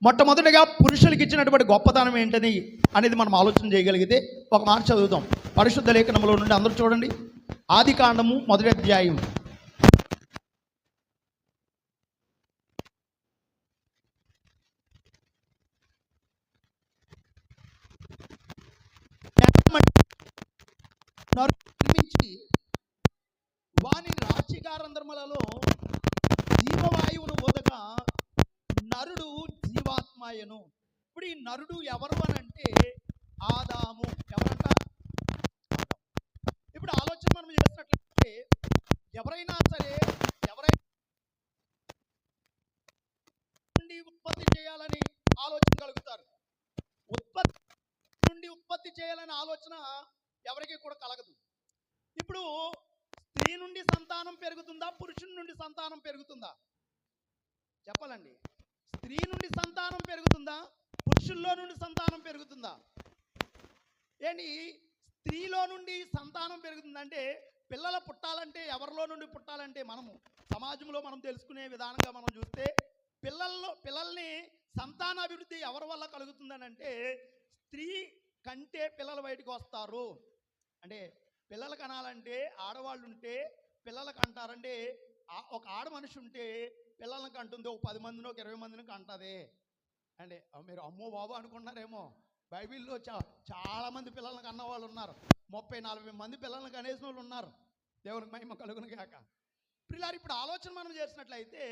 మొట్టమొదటిగా పురుషులకి ఇచ్చినటువంటి గొప్పతనం ఏంటని అనేది మనం ఆలోచన చేయగలిగితే ఒక మాట చదువుతాం. పరిశుద్ధ లేఖనములో నుండి అందరూ చూడండి. ఆదికాండము 1వ అధ్యాయం. నిర్మించి వాని రాశికారంధ్రములలో జీవవాయువును వదగా నరుడు జీవాత్మాయను. ఇప్పుడు ఈ నరుడు ఎవరు అని అంటే ఆదాము. ఎవరంట? ఇప్పుడు ఆలోచన మనం చేసినట్లయితే ఎవరైనా సరే ఎవరైనా నుండి ఉత్పత్తి చేయాలని ఆలోచన కలుగుతారు. ఉత్పత్తి నుండి ఉత్పత్తి చేయాలనే ఆలోచన ఎవరికి కూడా కలగదు. ఇప్పుడు స్త్రీ నుండి సంతానం పెరుగుతుందా, పురుషుని నుండి సంతానం పెరుగుతుందా? చెప్పాలండి. స్త్రీ నుండి సంతానం పెరుగుతుందా, పురుషుల్లో నుండి సంతానం పెరుగుతుందా? ఏంటి, స్త్రీలో నుండి సంతానం పెరుగుతుందంటే పిల్లలు పుట్టాలంటే ఎవరిలో నుండి పుట్టాలంటే మనము సమాజంలో మనం తెలుసుకునే విధానంగా మనం చూస్తే పిల్లల్ని సంతానాభివృద్ధి ఎవరి వల్ల కలుగుతుందని అంటే స్త్రీ కంటే పిల్లలు బయటకు వస్తారు. అంటే పిల్లలు కనాలంటే ఆడవాళ్ళు ఉంటే పిల్లలకు అంటారంటే ఒక ఆడ మనిషి ఉంటే పిల్లలను కంటుంది, ఒక 10 మందిని ఒక 20 మందిని కంటది. అంటే మీరు అమ్మో బాబు అనుకుంటున్నారేమో, బైబిల్లో చాలామంది పిల్లలను కన్న వాళ్ళు ఉన్నారు. 30-40 మంది పిల్లలను కనేసిన వాళ్ళు ఉన్నారు. దేవునికి మహిమ కలుగును గాక. పిల్లలు ఇప్పుడు ఆలోచన మనం చేసినట్లయితే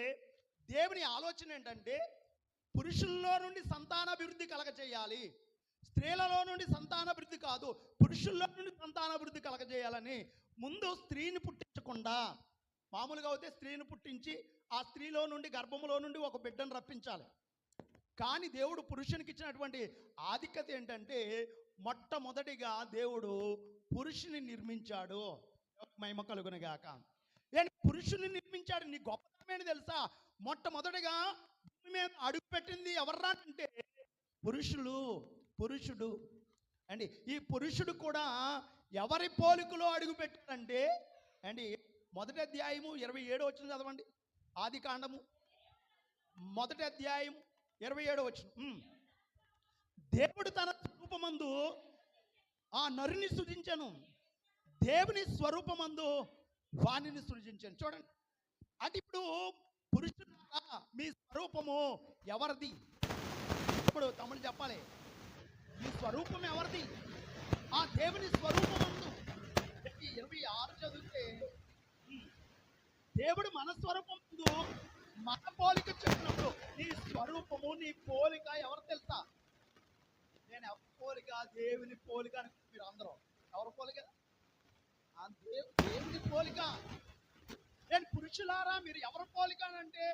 దేవుని ఆలోచన ఏంటంటే పురుషుల్లో నుండి సంతానాభివృద్ధి కలగ చేయాలి. స్త్రీలలో నుండి సంతానాభివృద్ధి కాదు, పురుషుల్లో నుండి సంతానాభివృద్ధి కలగజేయాలని ముందు స్త్రీని పుట్టించకుండా, మామూలుగా అయితే స్త్రీని పుట్టించి ఆ స్త్రీలో నుండి గర్భములో నుండి ఒక బిడ్డను రప్పించాలి. కానీ దేవుడు పురుషునికి ఇచ్చినటువంటి ఆధిక్యత ఏంటంటే మొట్టమొదటిగా దేవుడు పురుషుని నిర్మించాడు. మహిమ కలుగును గాక. నేను పురుషుని నిర్మించాడు. నీ గొప్పతనం ఏంటి తెలుసా? మొట్టమొదటిగా భూమి మీద అడుగు పెట్టింది ఎవర్రా అంటే పురుషుడు అండి. ఈ పురుషుడు కూడా ఎవరి పోలికలో అడుగు పెట్టారంటే అండి 1వ అధ్యాయము 27వ వచనం చదవండి. ఆదికాండము 1వ అధ్యాయం 27వ వచనం. దేవుడు తన స్వరూపమందు ఆ నరుని సృజించను, దేవుని స్వరూపమందు వాణిని సృజించాను. చూడండి, అంటే ఇప్పుడు పురుషుడు మీ స్వరూపము ఎవరిది? ఇప్పుడు తమ్ముడు చెప్పాలి, మీ స్వరూపం ఎవరిది? ఆ దేవుని స్వరూపమందు 26 చదివితే దేవుడు మన స్వరూపం ముందు మన పోలిక చెప్పినప్పుడు నీ స్వరూపము నీ పోలిక ఎవరు తెలుసా? నేను ఎవరి పోలిక? దేవుని పోలిక అని మీరు అందరూ ఎవరి పోలిక? దేవుని పోలిక. నేను పురుషులారా మీరు ఎవరి పోలిక అంటే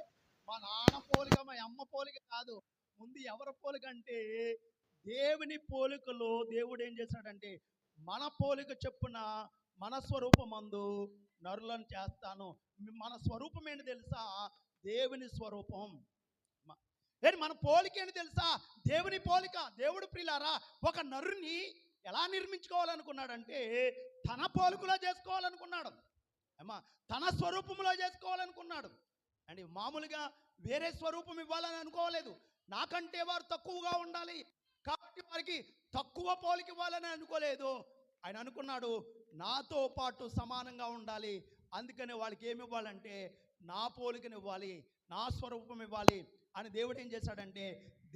మా నాన్న పోలిక, మా అమ్మ పోలిక కాదు. ముందు ఎవరి పోలిక అంటే దేవుని పోలికలో దేవుడు ఏం చేశాడంటే మన పోలిక చెప్పున మన స్వరూపమందు నరులను చేస్తాను. మన స్వరూపం ఏంటి తెలుసా? దేవుని స్వరూపం. ఏంటి మన పోలిక ఏంటి తెలుసా? దేవుని పోలిక. దేవుడు ప్రియులారా ఒక నరుని ఎలా నిర్మించుకోవాలనుకున్నాడంటే తన పోలికలో చేసుకోవాలనుకున్నాడు. అమ్మా, తన స్వరూపంలో చేసుకోవాలనుకున్నాడు. అండ్ మామూలుగా వేరే స్వరూపం ఇవ్వాలని అనుకోలేదు. నాకంటే వారు తక్కువగా ఉండాలి కాబట్టి వారికి తక్కువ పోలిక ఇవ్వాలని అనుకోలేదు. ఆయన అనుకున్నాడు నాతో పాటు సమానంగా ఉండాలి, అందుకనే వాళ్ళకి ఏమి ఇవ్వాలంటే నా పోలికని ఇవ్వాలి, నా స్వరూపం ఇవ్వాలి అని దేవుడు ఏం చేశాడంటే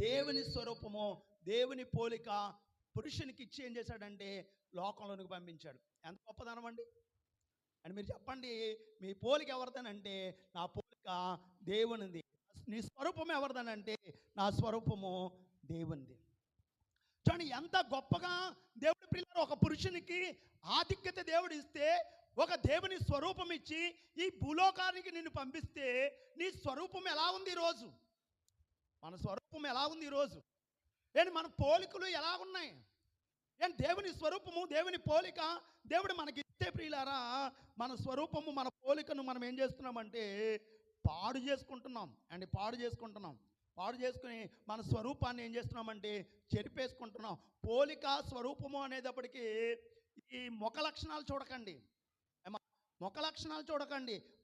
దేవుని స్వరూపము దేవుని పోలిక పురుషునికి ఇచ్చి ఏం చేశాడంటే లోకంలోనికి పంపించాడు. ఎంత గొప్పదనం అండి! అని మీరు చెప్పండి, మీ పోలిక ఎవరిదనంటే నా పోలిక దేవునిది. నీ స్వరూపం ఎవరిదనంటే నా స్వరూపము దేవునిది. చూడండి ఎంత గొప్పగా దేవుడి పిల్లలు ఒక పురుషునికి ఆధిక్యత దేవుడు ఇస్తే, ఒక దేవుని స్వరూపం ఇచ్చి ఈ భూలోకానికి నిన్ను పంపిస్తే నీ స్వరూపం ఎలా ఉంది ఈరోజు? మన స్వరూపం ఎలా ఉంది ఈరోజు? ఏంటి మన పోలికలు ఎలా ఉన్నాయి? ఏంటి దేవుని స్వరూపము దేవుని పోలిక దేవుడు మనకి ఇస్తే ప్రియులారా మన స్వరూపము మన పోలికను మనం ఏం చేస్తున్నామంటే పాడు చేసుకుంటున్నాం. పాడు చేసుకుని మన స్వరూపాన్ని ఏం చేస్తున్నామంటే చెరిపేసుకుంటున్నాం. పోలిక స్వరూపము అనేటప్పటికీ ఈ ముఖ లక్షణాలు చూడకండి,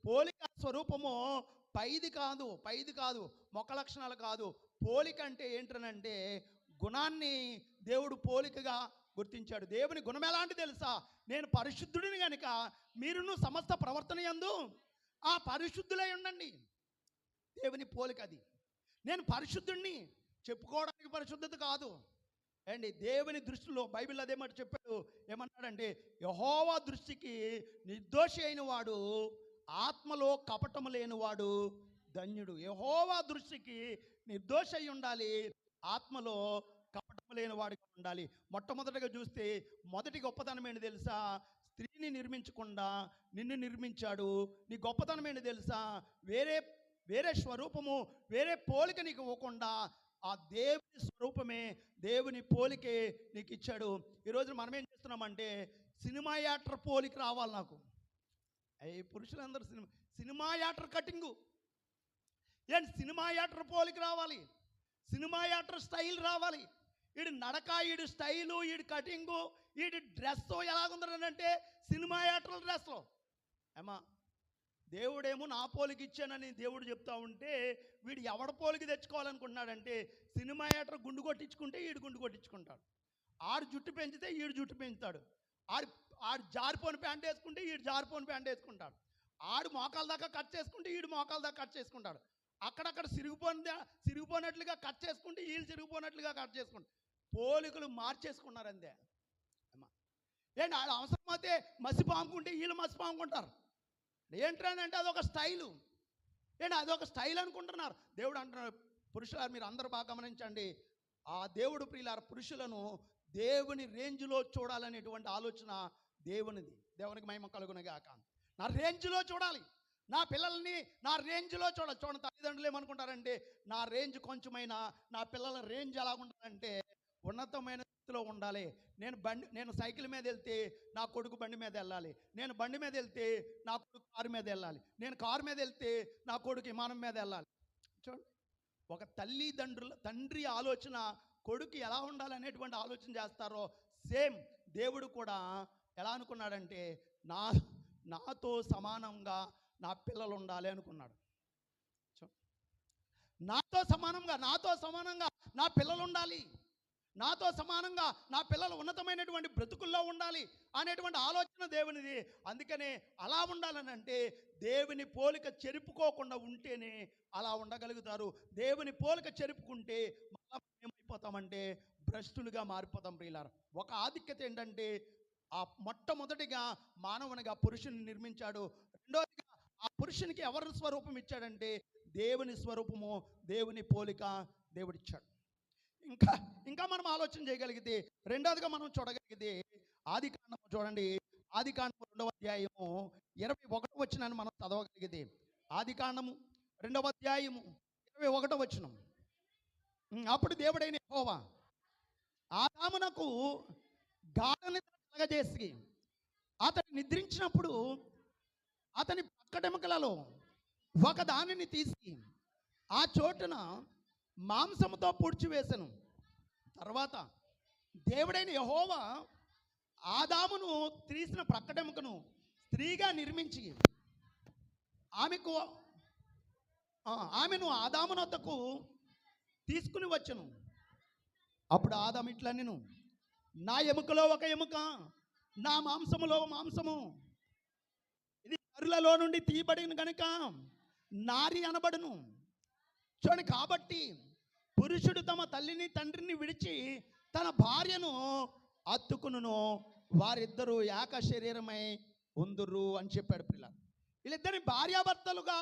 పోలిక స్వరూపము పైది కాదు, ముఖ లక్షణాలు కాదు. పోలిక అంటే ఏంటనంటే గుణాన్ని దేవుడు పోలికగా గుర్తించాడు. దేవుని గుణం ఎలాంటి తెలుసా? నేను పరిశుద్ధుడిని కనుక మీరును సమస్త ప్రవర్తన యందు ఆ పరిశుద్ధులై ఉండండి. దేవుని పోలిక అది. నేను పరిశుద్ధుణ్ణి చెప్పుకోవడానికి పరిశుద్ధత కాదు అండి. దేవుని దృష్టిలో బైబిల్ అదే మాట చెప్పాడు. ఏమన్నాడంటే యెహోవా దృష్టికి నిర్దోషి అయిన వాడు, ఆత్మలో కపటము లేనివాడు ధన్యుడు. యెహోవా దృష్టికి నిర్దోషి అయి ఉండాలి, ఆత్మలో కపటము లేని వాడిగా ఉండాలి. మొట్టమొదటిగా చూస్తే మొదటి గొప్పతనం ఏంటి తెలుసా? స్త్రీని నిర్మించకుండా నిన్ను నిర్మించాడు. నీ గొప్పతనం ఏంటి తెలుసా? వేరే వేరే స్వరూపము, వేరే పోలిక నీకు ఇవ్వకుండా ఆ దేవుని స్వరూపమే, దేవుని పోలికే నీకు ఇచ్చాడు. ఈరోజు మనం ఏం చేస్తున్నామంటే సినిమా యాక్టర్ పోలిక రావాలి నాకు. అయ్యి పురుషులందరూ సినిమా యాక్టర్ కటింగు ఏంటి, సినిమా యాక్టర్ పోలిక రావాలి, సినిమా యాక్టర్ స్టైల్ రావాలి. వీడి నడక, వీడి స్టైలు, వీడి కటింగు, వీడి డ్రెస్ ఎలాగుందంటే సినిమా యాక్టర్ డ్రెస్లో. ఏమా దేవుడేమో నా పోలికి ఇచ్చానని దేవుడు చెప్తా ఉంటే వీడు ఎవడ పోలికి తెచ్చుకోవాలనుకుంటున్నాడంటే సినిమా యాక్టర్ గుండు కొట్టించుకుంటే వీడు గుండు కొట్టించుకుంటాడు, ఆడు జుట్టు పెంచితే వీడు జుట్టు పెంచుతాడు, ఆడు జారిపోని ప్యాంట్ వేసుకుంటే వీడు జారిపోని ప్యాంట్ వేసుకుంటాడు, ఆడు మోకాల దాకా కట్ చేసుకుంటే వీడు మోకాల దాకా కట్ చేసుకుంటాడు, అక్కడక్కడ సిరిగిపోయినట్లుగా కట్ చేసుకుంటే వీళ్ళు సిరిగిపోయినట్లుగా కట్ చేసుకుంటారు. పోలికలు మార్చేసుకున్నారు అంతే. అమ్మా ఏంటి, ఆడు అవసరమైతే మసి పాముకుంటే వీళ్ళు మసి పాముకుంటారు. ఏంటంటే అదొక స్టైలు. ఏంటి అదొక స్టైల్ అనుకుంటున్నారు. దేవుడు అంటున్నారు, పురుషులారు మీరు అందరూ బాగా గమనించండి, ఆ దేవుడు ప్రియులారు పురుషులను దేవుని రేంజ్లో చూడాలనేటువంటి ఆలోచన దేవునిది. దేవునికి మహిమ కలుగునగాక. నా రేంజ్లో చూడాలి, నా పిల్లల్ని నా రేంజ్లో చూడాలి. చూడండి, తల్లిదండ్రులు ఏమనుకుంటారంటే నా రేంజ్ కొంచెమైనా నా పిల్లల రేంజ్ ఎలా ఉండాలంటే ఉన్నతమైన స్థితిలో ఉండాలి. నేను సైకిల్ మీద వెళ్తే నా కొడుకు బండి మీద వెళ్ళాలి, నేను బండి మీద వెళ్తే నా కొడుకు కారు మీద వెళ్ళాలి, నేను కారు మీద వెళ్తే నా కొడుకు విమానం మీద వెళ్ళాలి. చూడండి, ఒక తండ్రి ఆలోచన కొడుకు ఎలా ఉండాలనేటువంటి ఆలోచన చేస్తారో సేమ్ దేవుడు కూడా ఎలా అనుకున్నాడంటే నాతో సమానంగా నా పిల్లలు ఉండాలి అనుకున్నాడు. నాతో సమానంగా నా పిల్లలు ఉండాలి, నాతో సమానంగా నా పిల్లలు ఉన్నతమైనటువంటి బ్రతుకుల్లో ఉండాలి అనేటువంటి ఆలోచన దేవునిది. అందుకనే అలా ఉండాలని అంటే దేవుని పోలిక చెరుపుకోకుండా ఉంటేనే అలా ఉండగలుగుతారు. దేవుని పోలిక చెరుపుకుంటే మళ్ళా ఏమైపోతామంటే భ్రష్టులుగా మారిపోతాం ప్రియులారా. ఒక ఆధిక్యత ఏంటంటే ఆ మొట్టమొదటిగా మానవునిగా పురుషుని నిర్మించాడు. రెండోదిగా ఆ పురుషునికి ఎవరి స్వరూపం ఇచ్చాడంటే దేవుని స్వరూపము, దేవుని పోలిక దేవుడిచ్చాడు. ఇంకా మనం ఆలోచన చేయగలిగితే రెండోదిగా మనం చూడగలిగితే ఆదికాండము చూడండి, ఆదికాండము 2వ అధ్యాయము 21వ వచనాన్ని మనం చదవగలిగితే, ఆదికాండము 2వ అధ్యాయము 21వ వచనం. అప్పుడు దేవుడైన యెహోవా ఆదామునకు గాఢ నిద్ర కలగజేసి అతడు నిద్రించినప్పుడు అతని పక్కటెముకలలో ఒక దానిని తీసి ఆ చోటున మాంసముతో పూడ్చివేసెను. తర్వాత దేవుడైన యెహోవా ఆదామును తీసిన ప్రక్కటెముకను స్త్రీగా నిర్మించి ఆమెను ఆదామును వద్దకు తీసుకుని వచ్చెను. అప్పుడు ఆదాము ఇట్లనెను, నా ఎముకలో ఒక ఎముక, నా మాంసములో మాంసము, ఇది నరులలో నుండి తీయబడిన గనుక నారి అనబడును. చూడండి, కాబట్టి పురుషుడు తమ తల్లిని తండ్రిని విడిచి తన భార్యను అత్తుకును, వారిద్దరూ ఏక శరీరమై ఉందురు అని చెప్పాడు పిల్లలు. వీళ్ళిద్దరిని భార్యాభర్తలుగా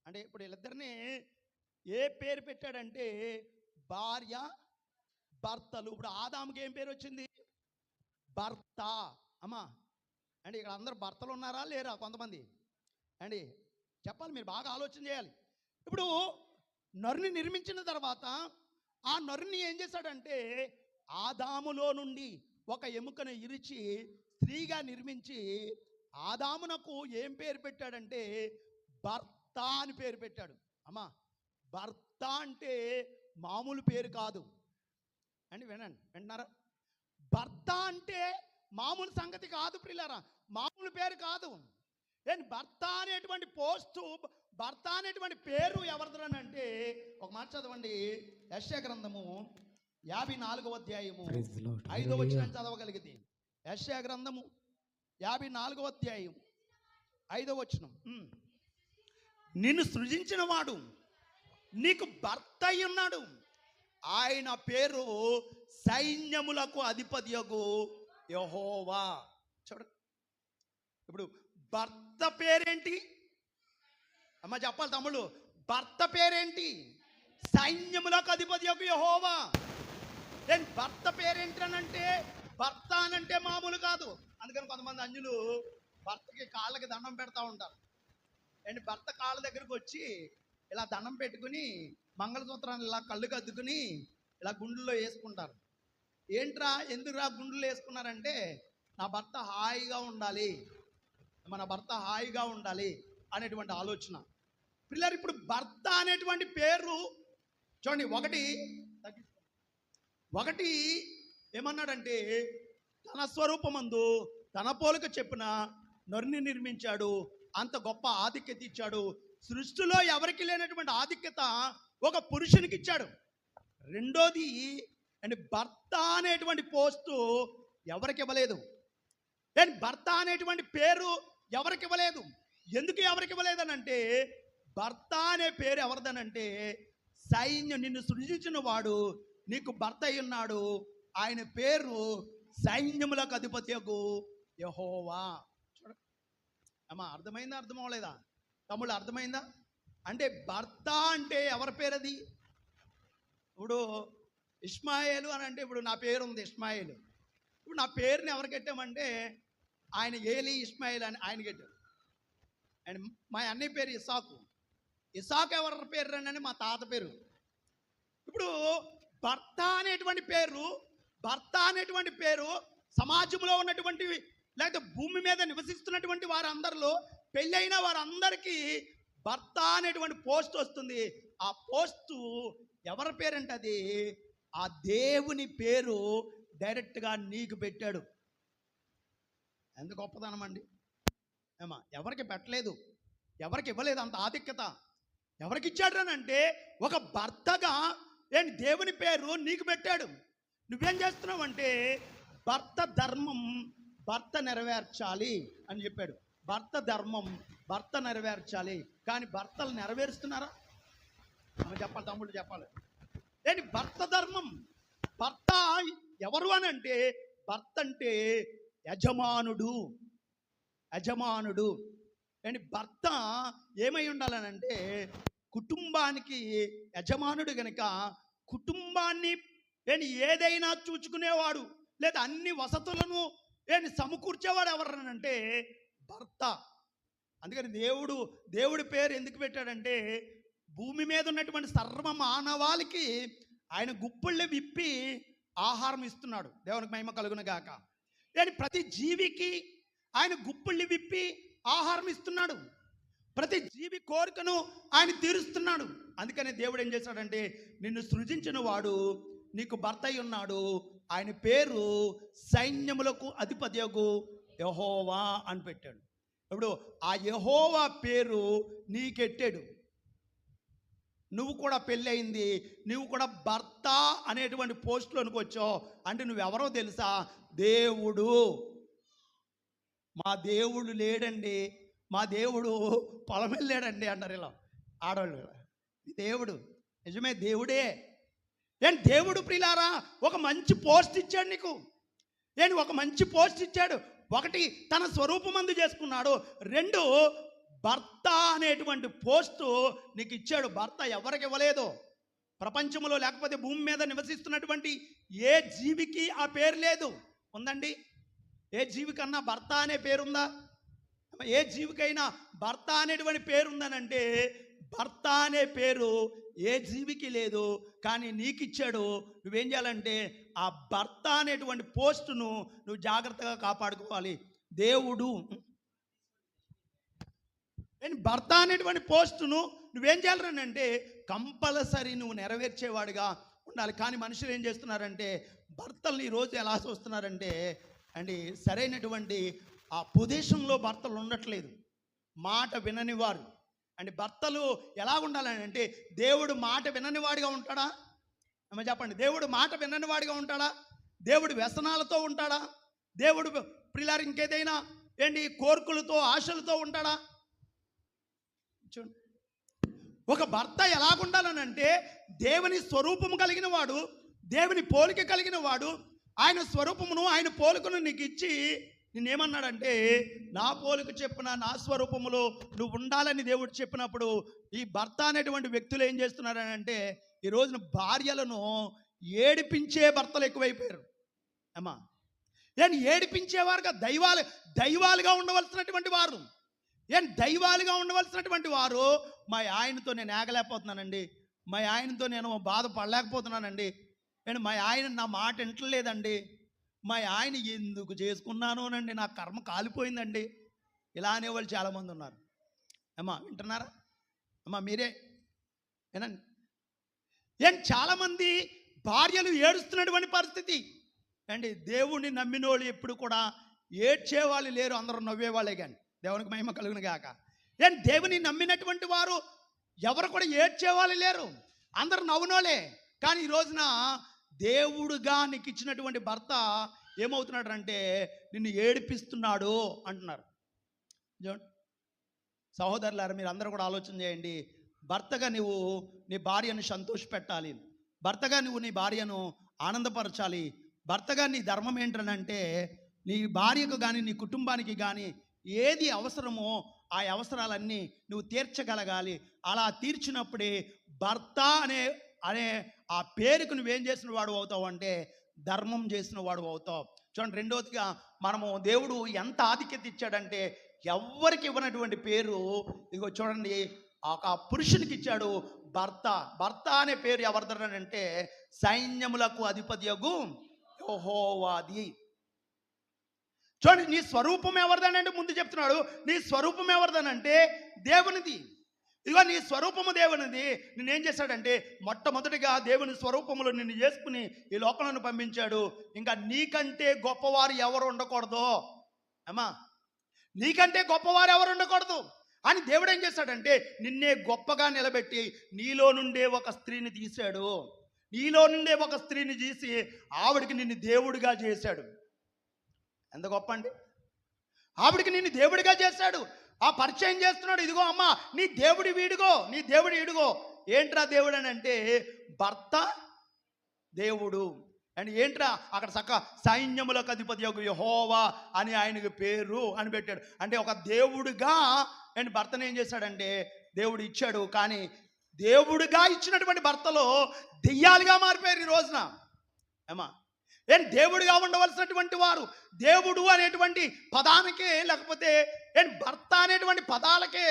అంటే ఇప్పుడు వీళ్ళిద్దరిని ఏ పేరు పెట్టాడంటే భార్య భర్తలు. ఇప్పుడు ఆదాముకి ఏం పేరు వచ్చింది? భర్త. అమ్మా అండి, ఇక్కడ అందరు భర్తలు ఉన్నారా లేరా? కొంతమంది అండి చెప్పాలి, మీరు బాగా ఆలోచన చేయాలి. ఇప్పుడు నరుని నిర్మించిన తర్వాత ఆ నరుని ఏం చేశాడంటే ఆదాములో నుండి ఒక ఎముకను ఇరిచి స్త్రీగా నిర్మించి ఆదామునకు ఏం పేరు పెట్టాడంటే భర్త అని పేరు పెట్టాడు. అమ్మా, భర్త అంటే మామూలు పేరు కాదు అండి. వింటున్నారా? భర్త అంటే మామూలు సంగతి కాదు ప్రియులారా, మామూలు పేరు కాదు. భర్త అనేటువంటి పోస్టు భర్త అనేటువంటి పేరు ఎవరిదనంటే ఒక మాట చదవండి. యెషయా గ్రంథము 54వ అధ్యాయము 5వ వచనం చదవగలిగితే, యెషయా గ్రంథము 54వ అధ్యాయం 5వ వచనం. నిన్ను సృజించిన వాడు నీకు భర్త అయి ఉన్నాడు, ఆయన పేరు సైన్యములకు అధిపతియగు యెహోవా. చూడ, ఇప్పుడు భర్త పేరేంటి అమ్మ చెప్పాలి తమ్ముళ్ళు? భర్త పేరేంటి? సైన్యములకు అధిపతియగు యెహోవా. నేను భర్త పేరేంటనంటే, భర్త అనంటే మామూలు కాదు. అందుకని కొంతమంది అన్యులు భర్తకి కాళ్ళకి దండం పెడతా ఉంటారు. అండ్ భర్త కాళ్ళ దగ్గరకు వచ్చి ఇలా దండం పెట్టుకుని మంగళసూత్రాన్ని ఇలా కళ్ళు కద్దుకుని ఇలా గుండెల్లో వేసుకుంటారు. ఏంట్రా, ఎందుకురా గుండెల్లో వేసుకున్నారంటే, నా భర్త హాయిగా ఉండాలి, మన భర్త హాయిగా ఉండాలి అనేటువంటి ఆలోచన. పిల్లలు, ఇప్పుడు భర్త అనేటువంటి పేరు చూడండి, ఒకటి ఏమన్నాడంటే, తన స్వరూపమందు తన పోలిక చెప్పిన నరుని నిర్మించాడు, అంత గొప్ప ఆధిక్యత ఇచ్చాడు. సృష్టిలో ఎవరికి లేనటువంటి ఆధిక్యత ఒక పురుషునికి ఇచ్చాడు. రెండోది అండ్ భర్త అనేటువంటి పోస్టు ఎవరికి ఇవ్వలేదు. అండ్ భర్త అనేటువంటి పేరు ఎవరికి ఇవ్వలేదు. ఎందుకు ఎవరికి ఇవ్వలేదనంటే, భర్త అనే పేరు ఎవరిదనంటే, నిన్ను సృజించిన వాడు నీకు భర్త అయి ఉన్నాడు, ఆయన పేరు సైన్యములకు అధిపతియగు యెహోవా. చూడ అమ్మా, అర్థమైందా? అర్థం అవ్వలేదా తమ్ముళ్ళు? అర్థమైందా? అంటే భర్త అంటే ఎవరి పేరు అది? ఇప్పుడు ఇష్మాయేలు అని అంటే, ఇప్పుడు నా పేరు ఉంది ఇష్మాయేలు. ఇప్పుడు నా పేరుని ఎవరు కట్టామంటే, ఆయన ఏలి ఇష్మాయేల్ అని ఆయన కట్టాడు. అండ్ మా అన్నయ్య పేరు ఇసాకు ఎవరి పేరు అని మా తాత పేరు. ఇప్పుడు భర్త అనేటువంటి పేరు సమాజంలో ఉన్నటువంటి లేకపోతే భూమి మీద నివసిస్తున్నటువంటి వారందరిలో పెళ్ళైన వారందరికీ భర్త అనేటువంటి పోస్ట్ వస్తుంది. ఆ పోస్టు ఎవరి పేరంటే అది ఆ దేవుని పేరు డైరెక్ట్గా నీకు పెట్టాడు. ఎంత గొప్పదనం అండి! ఏమా, ఎవరికి పెట్టలేదు, ఎవరికి ఇవ్వలేదు అంత ఆధిక్యత. ఎవరికి ఇచ్చాడు అని అంటే, ఒక భర్తగా ఏంటి దేవుని పేరు నీకు పెట్టాడు. నువ్వేం చేస్తున్నావు అంటే, భర్త ధర్మం భర్త నెరవేర్చాలి అని చెప్పాడు. భర్త ధర్మం భర్త నెరవేర్చాలి. కానీ భర్తలు నెరవేరుస్తున్నారా? చెప్పాలి తమ్ముళ్ళు, చెప్పాలి. ఏంటి భర్త ధర్మం? భర్త ఎవరు అని అంటే, భర్త అంటే యజమానుడు. ఏంటి భర్త ఏమై ఉండాలనంటే, కుటుంబానికి యజమానుడు గనుక కుటుంబాన్ని ఏదైనా చూచుకునేవాడు, లేదా అన్ని వసతులను సమకూర్చేవాడు ఎవరనంటే భర్త. అందుకని దేవుడి పేరు ఎందుకు పెట్టాడంటే, భూమి మీద ఉన్నటువంటి సర్వ మానవాళికి ఆయన గుప్పిళ్ళు విప్పి ఆహారం ఇస్తున్నాడు. దేవునికి మహిమ కలుగును గాక. ప్రతి జీవికి ఆయన గుప్పిళ్ళు విప్పి ఆహారం ఇస్తున్నాడు. ప్రతి జీవి కోరికను ఆయన తీరుస్తున్నాడు. అందుకనే దేవుడు ఏం చేశాడంటే, నిన్ను సృజించిన వాడు నీకు భర్త అయి ఉన్నాడు, ఆయన పేరు సైన్యములకు అధిపతియగు యెహోవా అని పెట్టాడు. ఇప్పుడు ఆ యెహోవా పేరు నీకెట్టాడు. నువ్వు కూడా పెళ్ళి అయింది, నువ్వు కూడా భర్త అనేటువంటి పోస్టులోనికి వచ్చావు అంటే నువ్వెవరో తెలుసా? దేవుడు. మా దేవుడు లేడండి, మా దేవుడు పొలం వెళ్ళాడండి అంటారు ఇలా ఆడవాళ్ళు. దేవుడు నిజమే, దేవుడే. దేవుడు ప్రియులారా ఒక మంచి పోస్ట్ ఇచ్చాడు నీకు. ఒక మంచి పోస్ట్ ఇచ్చాడు. ఒకటి, తన స్వరూపమందు చేసుకున్నాడు. రెండు, భర్త అనేటువంటి పోస్టు నీకు ఇచ్చాడు. భర్త ఎవరికి ఇవ్వలేదు. ప్రపంచంలో లేకపోతే భూమి మీద నివసిస్తున్నటువంటి ఏ జీవికి ఆ పేరు లేదు. ఉందండి? ఏ జీవికన్నా భర్త అనే పేరుందా? ఏ జీవికైనా భర్త అనేటువంటి పేరు ఉందనంటే, భర్త అనే పేరు ఏ జీవికి లేదు, కానీ నీకు ఇచ్చాడు. నువ్వేం చేయాలంటే ఆ భర్త అనేటువంటి పోస్టును నువ్వు జాగ్రత్తగా కాపాడుకోవాలి. దేవుడు భర్త అనేటువంటి పోస్టును నువ్వేం చేయాలంటే కంపల్సరీ నువ్వు నెరవేర్చేవాడిగా ఉండాలి. కానీ మనుషులు ఏం చేస్తున్నారంటే, భర్తల్ని ఈరోజు ఎలా చూస్తున్నారంటే సరైనటువంటి ఆ పొజిషన్లో భర్తలు ఉండట్లేదు. మాట వినని వారు, అంటే భర్తలు ఎలా ఉండాలని అంటే, దేవుడు మాట వినని వాడిగా ఉంటాడా? అమ్మ చెప్పండి. దేవుడు మాట వినని వాడిగా ఉంటాడా? దేవుడు వ్యసనాలతో ఉంటాడా? దేవుడు ప్రిలార్ ఇంకేదైనా ఏంటి కోర్కులతో ఆశలతో ఉంటాడా? చూడండి, ఒక భర్త ఎలాగుండాలనంటే దేవుని స్వరూపము కలిగిన వాడు, దేవుని పోలిక కలిగిన వాడు, ఆయన స్వరూపమును ఆయన పోలికను నీకు ఇచ్చి నిన్నేమన్నాడంటే, నా పోలిక చెప్పిన నా స్వరూపములో నువ్వు ఉండాలని దేవుడు చెప్పినప్పుడు ఈ భర్త అనేటువంటి వ్యక్తులు ఏం చేస్తున్నారనంటే, ఈ రోజున భార్యలను ఏడిపించే భర్తలు ఎక్కువైపోయారు. అమ్మా, నేను ఏడిపించేవారుగా దైవాలుగా ఉండవలసినటువంటి వారు, దైవాలుగా ఉండవలసినటువంటి వారు మా ఆయనతో నేను ఏగలేకపోతున్నానండి, మా ఆయనతో నేను బాధపడలేకపోతున్నానండి, మా ఆయన నా మాట వింటలేదండి, మా ఆయన ఎందుకు చేసుకున్నానోనండి, నా కర్మ కాలిపోయిందండి, ఇలా అనేవాళ్ళు చాలామంది ఉన్నారు. అమ్మా వింటున్నారా? అమ్మా మీరే వినండి. చాలామంది భార్యలు ఏడుస్తున్నటువంటి పరిస్థితి అండి. దేవుణ్ణి నమ్మినోళ్ళు ఎప్పుడు కూడా ఏడ్చేవాళ్ళు లేరు, అందరూ నవ్వేవాళ్ళే. కానీ దేవునికి మహిమ కలుగును గాక. దేవుని నమ్మినటువంటి వారు ఎవరు కూడా ఏడ్చేవాళ్ళు లేరు, అందరు నవ్వునోళ్ళే. కానీ ఈ రోజున దేవుడుగా నీకు ఇచ్చినటువంటి భర్త ఏమవుతున్నాడు అంటే నిన్ను ఏడిపిస్తున్నాడు అంటున్నారు. సహోదరులారా, మీరు అందరూ కూడా ఆలోచన చేయండి. భర్తగా నువ్వు నీ భార్యను సంతోషపెట్టాలి, భర్తగా నువ్వు నీ భార్యను ఆనందపరచాలి. భర్తగా నీ ధర్మం ఏంటనంటే, నీ భార్యకు కానీ నీ కుటుంబానికి కానీ ఏది అవసరమో ఆ అవసరాలన్నీ నువ్వు తీర్చగలగాలి. అలా తీర్చినప్పుడే భర్త అనే అనే ఆ పేరుకు నువ్వేం చేసిన వాడు అవుతావు అంటే ధర్మం చేసిన వాడు అవుతావు. చూడండి, రెండోదిగా మనము దేవుడు ఎంత ఆధిక్యత ఇచ్చాడంటే, ఎవ్వరికి ఇవ్వనటువంటి పేరు ఇదిగో చూడండి, ఒక పురుషునికి ఇచ్చాడు. భర్త. భర్త అనే పేరు ఎవరిదనంటే సైన్యములకు అధిపతియగు యెహోవాది. చూడండి, నీ స్వరూపం ఎవరిదనంటే ముందు చెప్తున్నాడు, నీ స్వరూపం ఎవరిదనంటే దేవునిది. ఇదిగో నీ స్వరూపము దేవునిది. నిన్నేం చేశాడంటే మొట్టమొదటిగా దేవుని స్వరూపములో నిన్ను చేసుకుని ఈ లోకంలో పంపించాడు. ఇంకా నీకంటే గొప్పవారు ఎవరు ఉండకూడదు. అమ్మా, నీకంటే గొప్పవారు ఎవరు ఉండకూడదు అని దేవుడు ఏం చేశాడంటే నిన్నే గొప్పగా నిలబెట్టి నీలో నుండే ఒక స్త్రీని తీశాడు. నీలో నుండే ఒక స్త్రీని తీసి ఆవిడికి నిన్ను దేవుడిగా చేశాడు. ఎంత గొప్ప అండి! ఆవిడికి నిన్ను దేవుడిగా చేశాడు. ఆ పరిచయం చేస్తున్నాడు. ఇదిగో అమ్మా, నీ దేవుడి వీడుగో, నీ దేవుడి ఇడుగో. ఏంట్రా దేవుడు అని అంటే భర్త దేవుడు. అండ్ ఏంట్రా అక్కడ చక్క సైన్యములకు అధిపతి యెహోవా అని ఆయనకు పేరు అని పెట్టాడు. అంటే ఒక దేవుడుగా అండ్ భర్తను ఏం చేశాడంటే దేవుడు ఇచ్చాడు. కానీ దేవుడుగా ఇచ్చినటువంటి భర్తలో దెయ్యాలుగా మారిపోయారు ఈ రోజున. ఏమా, దేవుడిగా ఉండవలసినటువంటి వారు దేవుడు అనేటువంటి పదానికే, లేకపోతే భర్త అనేటువంటి పదాలకే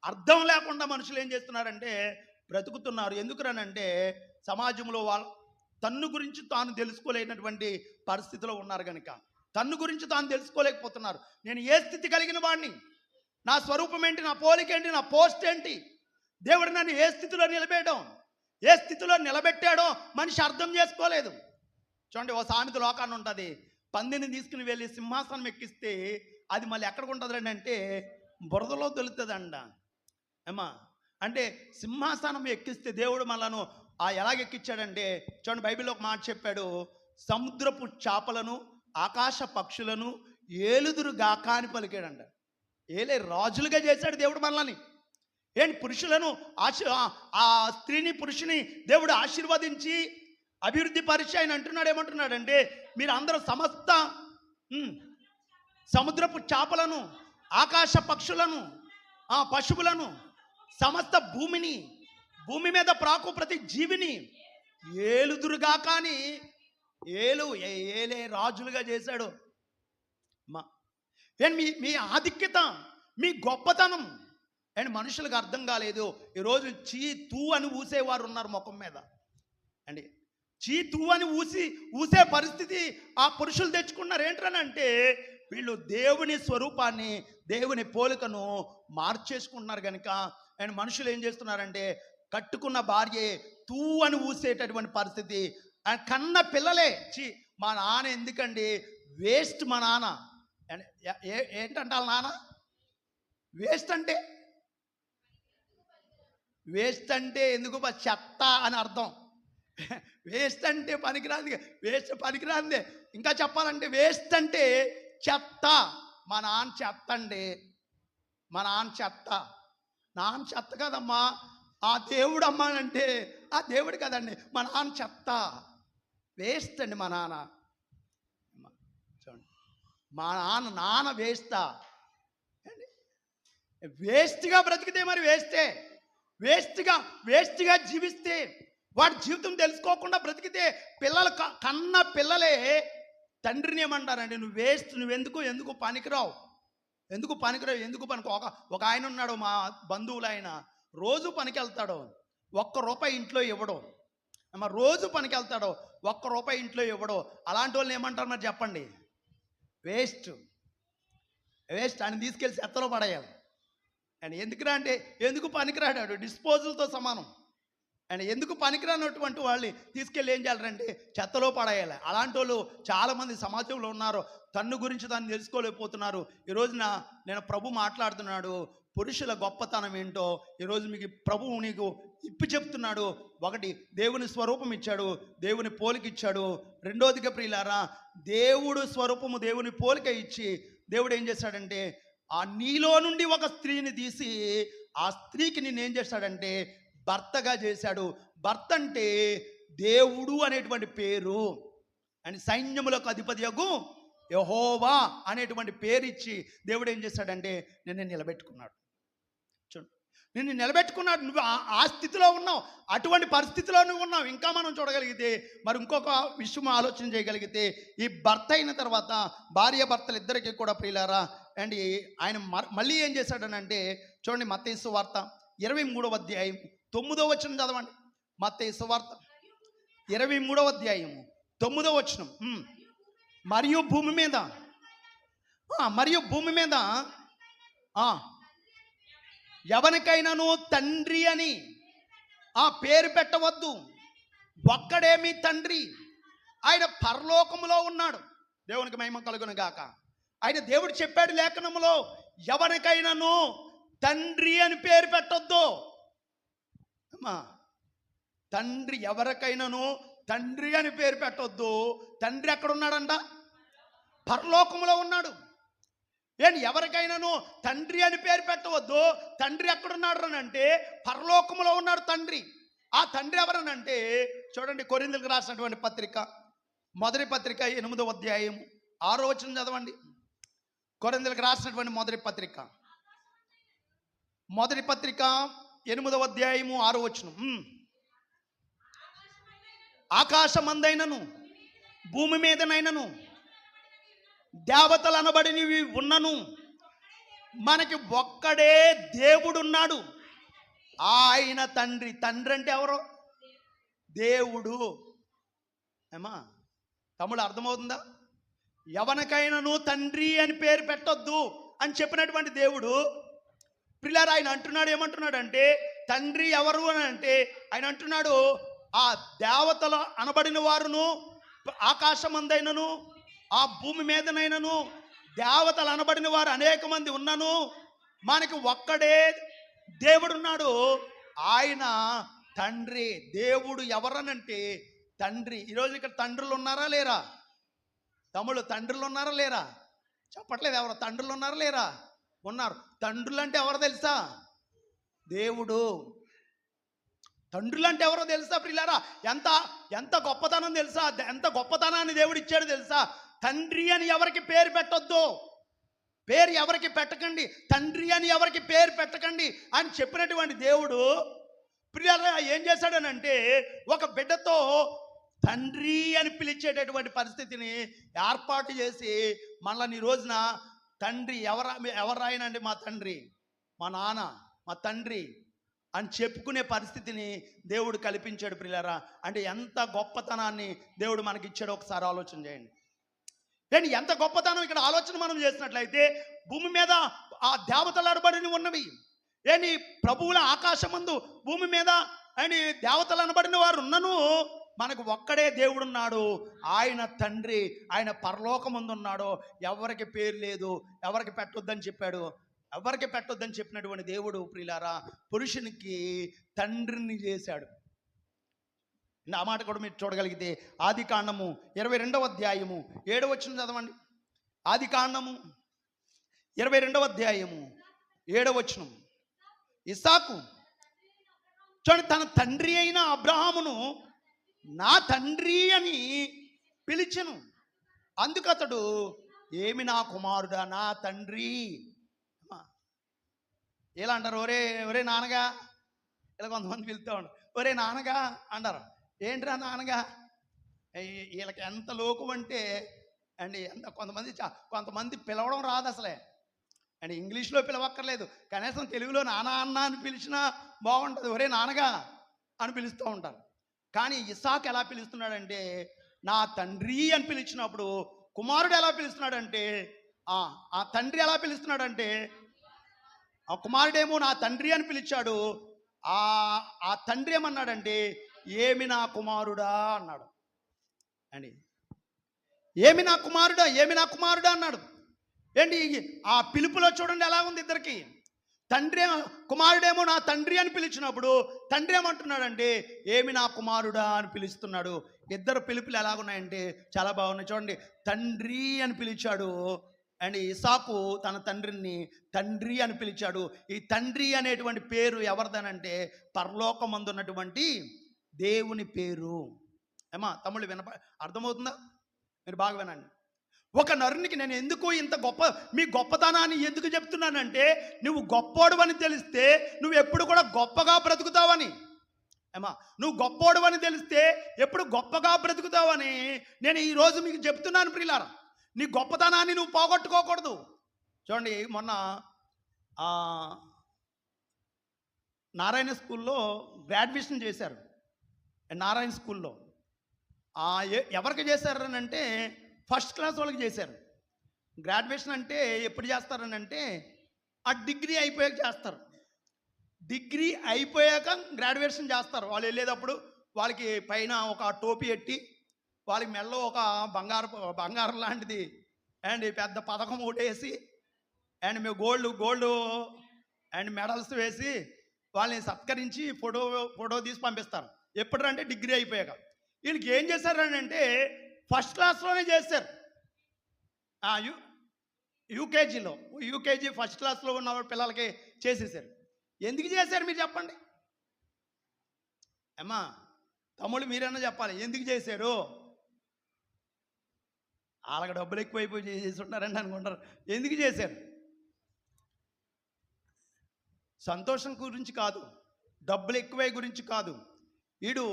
అర్థం లేకుండా మనుషులు ఏం చేస్తున్నారంటే బ్రతుకుతున్నారు. ఎందుకురానంటే సమాజంలో వాళ్ళ తన్ను గురించి తాను తెలుసుకోలేనటువంటి పరిస్థితిలో ఉన్నారు కనుక తన్ను గురించి తాను తెలుసుకోలేకపోతున్నారు. నేను ఏ స్థితి కలిగిన వాడిని, నా స్వరూపం ఏంటి, నా పోలిక ఏంటి, నా పోస్ట్ ఏంటి, దేవుడు నన్ను ఏ స్థితిలో ఏ స్థితిలో నిలబెట్టాడో మనిషి అర్థం చేసుకోలేదు. చూడండి, ఓ సామెత లోకాన్ని ఉంటుంది, పందిని తీసుకుని వెళ్ళి సింహాసనం ఎక్కిస్తే అది మళ్ళీ ఎక్కడికి ఉంటుంది అంటే బురదలో తొలుతుందండ. ఏమా, అంటే సింహాసనం ఎక్కిస్తే దేవుడు మనలను ఎలాగెక్కించాడంటే చూడండి, బైబిల్లో ఒక మాట చెప్పాడు, సముద్రపు చేపలను ఆకాశ పక్షులను ఏలుదురుగాక అని పలికాడంట. ఏలే రాజులుగా చేశాడు దేవుడు మనల్ని. పురుషులను ఆ స్త్రీని పురుషుని దేవుడు ఆశీర్వదించి అభివృద్ధి పరిచి ఆయన అంటున్నాడు. ఏమంటున్నాడంటే మీరు అందరూ సమస్త సముద్రపు చేపలను ఆకాశ పక్షులను పశువులను సమస్త భూమి మీద ప్రాకు ప్రతి జీవిని ఏలుదురుగా కానీ ఏలే రాజులుగా చేశాడు. మీ ఆధిక్యత, మీ గొప్పతనం మనుషులకు అర్థం కాలేదు. ఈరోజు తూ అని ఊసేవారు ఉన్నారు ముఖం మీద అండి. తూ అని ఊసే పరిస్థితి ఆ పురుషులు తెచ్చుకున్నారు. ఏంటనంటే వీళ్ళు దేవుని స్వరూపాన్ని, దేవుని పోలికను మార్చేసుకుంటున్నారు కనుక మనుషులు ఏం చేస్తున్నారంటే కట్టుకున్న భార్యే తూ అని ఊసేటటువంటి పరిస్థితి. కన్న పిల్లలే మా నాన్న ఎందుకండి వేస్ట్, మా నాన్న ఏంటంటే వాళ్ళ నాన్న వేస్ట్ అంటే వేస్ట్ అంటే ఎందుకు చెత్త అని అర్థం. వేస్ట్ అంటే పనికిరాంది, వేస్ట్ పనికిరాందే. ఇంకా చెప్పాలంటే వేస్ట్ అంటే చెత్త. మా నాన్న చెత్త అండి, మా నాన్న చెత్త. నాన్న చెత్త కదమ్మా, ఆ దేవుడు అమ్మా అంటే ఆ దేవుడు కదండి, మా నాన్న చెత్త. వేస్ట్ అండి మా నాన్న. చూడండి, మా నాన్న వేస్తా. వేస్ట్గా బ్రతికితే మరి వేస్ట్గా జీవిస్తే, వాడి జీవితం తెలుసుకోకుండా బ్రతికితే, పిల్లలు కన్న పిల్లలే తండ్రిని ఏమంటారండి, నువ్వు వేస్ట్, ఎందుకు పనికిరావు, ఎందుకు ఒక ఆయన ఉన్నాడు, మా బంధువులు, ఆయన రోజు పనికి వెళ్తాడు, ₹1 ఇంట్లో ఇవ్వడం. రోజు పనికి వెళ్తాడు, ₹1 ఇంట్లో ఇవ్వడం. అలాంటి వాళ్ళని ఏమంటారు మరి చెప్పండి? వేస్ట్ అని తీసుకెళ్ళి చెత్తలో పడేయాలి. అండ్ ఎందుకురా అంటే ఎందుకు పనికిరాడాడు, డిస్పోజల్తో సమానం. అండ్ ఎందుకు పనికిరానటువంటి వాళ్ళని తీసుకెళ్ళి ఏం చేయాలంటే చెత్తలో పడేయాలి. అలాంటి వాళ్ళు చాలామంది సమాజంలో ఉన్నారు. తన్ను గురించి దాన్ని తెలుసుకోలేకపోతున్నారు. ఈరోజున నేను ప్రభు మాట్లాడుతున్నాడు, పురుషుల గొప్పతనం ఏంటో ఈరోజు మీకు ప్రభువు నీకు ఇప్పి చెప్తున్నాడు. ఒకటి, దేవుని స్వరూపం ఇచ్చాడు, దేవుని పోలిక ఇచ్చాడు. రెండోదిగా ప్రియులారా, దేవుడు స్వరూపము దేవుని పోలిక ఇచ్చి దేవుడు ఏం చేశాడంటే ఆ నీలో నుండి ఒక స్త్రీని తీసి ఆ స్త్రీకి నేనేం చేశాడంటే భర్తగా చేశాడు. భర్త అంటే దేవుడు అనేటువంటి పేరు. అండ్ సైన్యములకు అధిపతియగు యెహోవా అనేటువంటి పేరు ఇచ్చి దేవుడు ఏం చేశాడంటే నిన్ను నిలబెట్టుకున్నాడు. నిన్ను నిలబెట్టుకున్నాడు. నువ్వు ఆ స్థితిలో ఉన్నావు, అటువంటి పరిస్థితిలో నువ్వు ఉన్నావు. ఇంకా మనం చూడగలిగితే మరి ఇంకొక విషయం ఆలోచన చేయగలిగితే, ఈ భర్త అయిన తర్వాత భార్య భర్తలు ఇద్దరికి కూడా ప్రియులారా, అండ్ ఆయన మళ్ళీ ఏం చేశాడనంటే చూడండి, మత్తయి సువార్త 23వ అధ్యాయం 9వ వచనం చదవండి. మత్తయి సువార్త 23వ అధ్యాయం 9వ వచనం. మరియు భూమి మీద ఎవరికైనాను తండ్రి అని ఆ పేరు పెట్టవద్దు. ఒక్కడే మీ తండ్రి, ఆయన పరలోకములో ఉన్నాడు. దేవునికి మహిమ కలుగును గాక. ఆయన దేవుడు చెప్పాడు లేఖనములో, ఎవరికైనాను తండ్రి అని పేరు పెట్టొద్దు. అమ్మా, తండ్రి, ఎవరికైనాను తండ్రి అని పేరు పెట్టొద్దు. తండ్రి ఎక్కడున్నాడంట? పరలోకములో ఉన్నాడు. ఎవరికైనాను తండ్రి అని పేరు పెట్టవద్దు. తండ్రి ఎక్కడున్నాడు అని అంటే పరలోకములో ఉన్నాడు తండ్రి. ఆ తండ్రి ఎవరనంటే చూడండి, కొరింథీయులకు రాసినటువంటి పత్రిక, మొదటి పత్రిక 8వ అధ్యాయం 6వ వచనం చదవండి. కొరింథీయులకు రాసినటువంటి మొదటి పత్రిక 8వ అధ్యాయము 6వ వచనం. ఆకాశమందైనను భూమి మీదనైనను దేవతలు అనబడినవి ఉన్నను, మనకి ఒక్కడే దేవుడున్నాడు, ఆయన తండ్రి. తండ్రి అంటే ఎవరు? దేవుడు. ఏమా తమ్ముడు, అర్థమవుతుందా? ఎవరికైనాను తండ్రి అని పేరు పెట్టొద్దు అని చెప్పినటువంటి దేవుడు ప్రియులారా, ఆయన అంటున్నాడు, ఏమంటున్నాడు అంటే తండ్రి ఎవరు అని అంటే ఆయన అంటున్నాడు, ఆ దేవతలు అనబడిన వారును, ఆకాశమందైనను ఆ భూమి మీదనైనను దేవతలు అనబడిన వారు అనేక మంది ఉన్నను, మనకి ఒక్కడే దేవుడున్నాడు, ఆయన తండ్రి. దేవుడు ఎవరనంటే తండ్రి. ఈరోజు ఇక్కడ తండ్రులు ఉన్నారా లేరా? తమ్ముళ్ళు, తండ్రులు ఉన్నారా లేరా? చెప్పట్లేదు ఎవరు? తండ్రులు ఉన్నారా లేరా? ఉన్నారు. తండ్రులు అంటే ఎవరో తెలుసా? దేవుడు. తండ్రులు అంటే ఎవరో తెలుసా ప్రియులారా? ఎంత గొప్పతనం తెలుసా? ఎంత గొప్పతనాన్ని దేవుడు ఇచ్చాడు తెలుసా? తండ్రి అని ఎవరికి పేరు పెట్టొద్దు, పేరు ఎవరికి పెట్టకండి, తండ్రి అని ఎవరికి పేరు పెట్టకండి అని చెప్పినటువంటి దేవుడు ప్రియులారా ఏం చేశాడనంటే ఒక బిడ్డతో తండ్రి అని పిలిచేటటువంటి పరిస్థితిని ఏర్పాటు చేసి మనల్ని ఈ రోజున తండ్రి ఎవరాయనండి, మా తండ్రి, మా నాన్న, మా తండ్రి అని చెప్పుకునే పరిస్థితిని దేవుడు కల్పించాడు ప్రియులారా. అంటే ఎంత గొప్పతనాన్ని దేవుడు మనకి ఇచ్చాడో ఒకసారి ఆలోచన చేయండి. ఎంత గొప్పతనం ఇక్కడ ఆలోచన మనం చేసినట్లయితే, భూమి మీద ఆ దేవతలు అనబడిని ఉన్నవి, ప్రభువుల ఆకాశమందు భూమి మీద దేవతలు అనబడిన వారు ఉన్నను, మనకు ఒక్కడే దేవుడున్నాడు, ఆయన తండ్రి. ఆయన పరలోకమందు ఉన్నాడు, ఎవరికి పేరు లేదు, ఎవరికి పెట్టొద్దని చెప్పాడు. ఎవరికి పెట్టొద్దని చెప్పినటువంటి దేవుడు ప్రియులారా పురుషునికి తండ్రిని చేశాడు. ఆ మాట కూడా మీరు చూడగలిగితే ఆది కాండము 22వ అధ్యాయము 7వ వచనం చదవండి. ఆది కాండము 22వ అధ్యాయము 7వ వచనం. ఇస్సాకు చూడండి, తన తండ్రి అయిన అబ్రహామును నా తండ్రి అని పిలిచెను. అందుకతడు ఏమి నా కుమారుడా, నా తండ్రి. ఇలా అంటారు, ఒరే ఒరే నాన్నగా. ఇలా కొంతమంది పిలుస్తూ ఉంటారు, ఒరే నాన్నగా అంటారు. ఏంట్రా నాన్నగా? వీళ్ళకి ఎంత లోకం అంటే అండి, ఎంత కొంతమంది పిలవడం రాదు అసలే అండ్ ఇంగ్లీష్లో పిలవక్కర్లేదు, కనీసం తెలుగులో నాన్న అన్న అని పిలిచినా బాగుంటుంది. ఒరే నాన్నగా అని పిలుస్తూ ఉంటారు. కానీ ఇస్సాకు ఎలా పిలుస్తున్నాడంటే నా తండ్రి అని పిలిచినప్పుడు, కుమారుడు ఎలా పిలుస్తున్నాడంటే ఆ తండ్రి ఎలా పిలుస్తున్నాడంటే, ఆ కుమారుడేమో నా తండ్రి అని పిలిచాడు. ఆ తండ్రి ఏమన్నాడంటే ఏమి నా కుమారుడా అన్నాడు అండి. ఏమి నా కుమారుడా, ఏమి నా కుమారుడా అన్నాడు. ఏంటి ఆ పిలుపులో చూడండి ఎలా ఉంది ఇద్దరికి. తండ్రి కుమారుడేమో నా తండ్రి అని పిలిచినప్పుడు తండ్రి ఏమంటున్నాడంటే ఏమి నా కుమారుడా అని పిలుస్తున్నాడు. ఇద్దరు పిలుపులు ఎలాగున్నాయంటే చాలా బాగున్నాయి చూడండి. తండ్రి అని పిలిచాడు అండ్ ఇస్సాకు తన తండ్రిని తండ్రి అని పిలిచాడు. ఈ తండ్రి అనేటువంటి పేరు ఎవరిదనంటే పరలోకమందున్నటువంటి దేవుని పేరు. ఏమా తమ్ముళ్ళు అర్థమవుతుందా? మీరు బాగా వినండి. ఒక నరునికి నేను ఎందుకు ఇంత మీ గొప్పతనాన్ని ఎందుకు చెప్తున్నానంటే, నువ్వు గొప్పోడు అని తెలిస్తే నువ్వు ఎప్పుడు కూడా గొప్పగా బ్రతుకుతావని. ఏమా నువ్వు గొప్పోడు అని తెలిస్తే ఎప్పుడు గొప్పగా బ్రతుకుతావని నేను ఈరోజు మీకు చెప్తున్నాను ప్రియులారా. నీ గొప్పతనాన్ని నువ్వు పోగొట్టుకోకూడదు. చూడండి, మొన్న నారాయణ స్కూల్లో గ్రాడ్యుయేషన్ చేశారు. నారాయణ స్కూల్లో ఎవరికి చేశారని అంటే ఫస్ట్ క్లాస్ వాళ్ళకి చేశారు. గ్రాడ్యుయేషన్ అంటే ఎప్పుడు చేస్తారని అంటే ఆ డిగ్రీ అయిపోయాక చేస్తారు. డిగ్రీ అయిపోయాక గ్రాడ్యుయేషన్ చేస్తారు. వాళ్ళు వెళ్ళేటప్పుడు వాళ్ళకి పైన ఒక టోపీ ఎట్టి, వాళ్ళకి మెడలో ఒక బంగారం లాంటిది అండ్ పెద్ద పథకం ఒకటేసి అండ్ మేము గోల్డ్ అండ్ మెడల్స్ వేసి వాళ్ళని సత్కరించి ఫోటో తీసి పంపిస్తారు. ఎప్పుడంటే డిగ్రీ అయిపోయాక. వీళ్ళకి ఏం చేశారని అంటే ఫస్ట్ క్లాస్లోనే చేశారు. యూకేజీ ఫస్ట్ క్లాస్లో ఉన్న పిల్లలకి చేసేసారు. ఎందుకు చేశారు మీరు చెప్పండి అమ్మా. తమ్ముళ్ళు మీరైనా చెప్పాలి ఎందుకు చేశారు. వాళ్ళకి డబ్బులు ఎక్కువైపోయి చేసి ఉంటారండి అనుకుంటారు. ఎందుకు చేశారు? సంతోషం గురించి కాదు, డబ్బులు ఎక్కువై గురించి కాదు. వీడు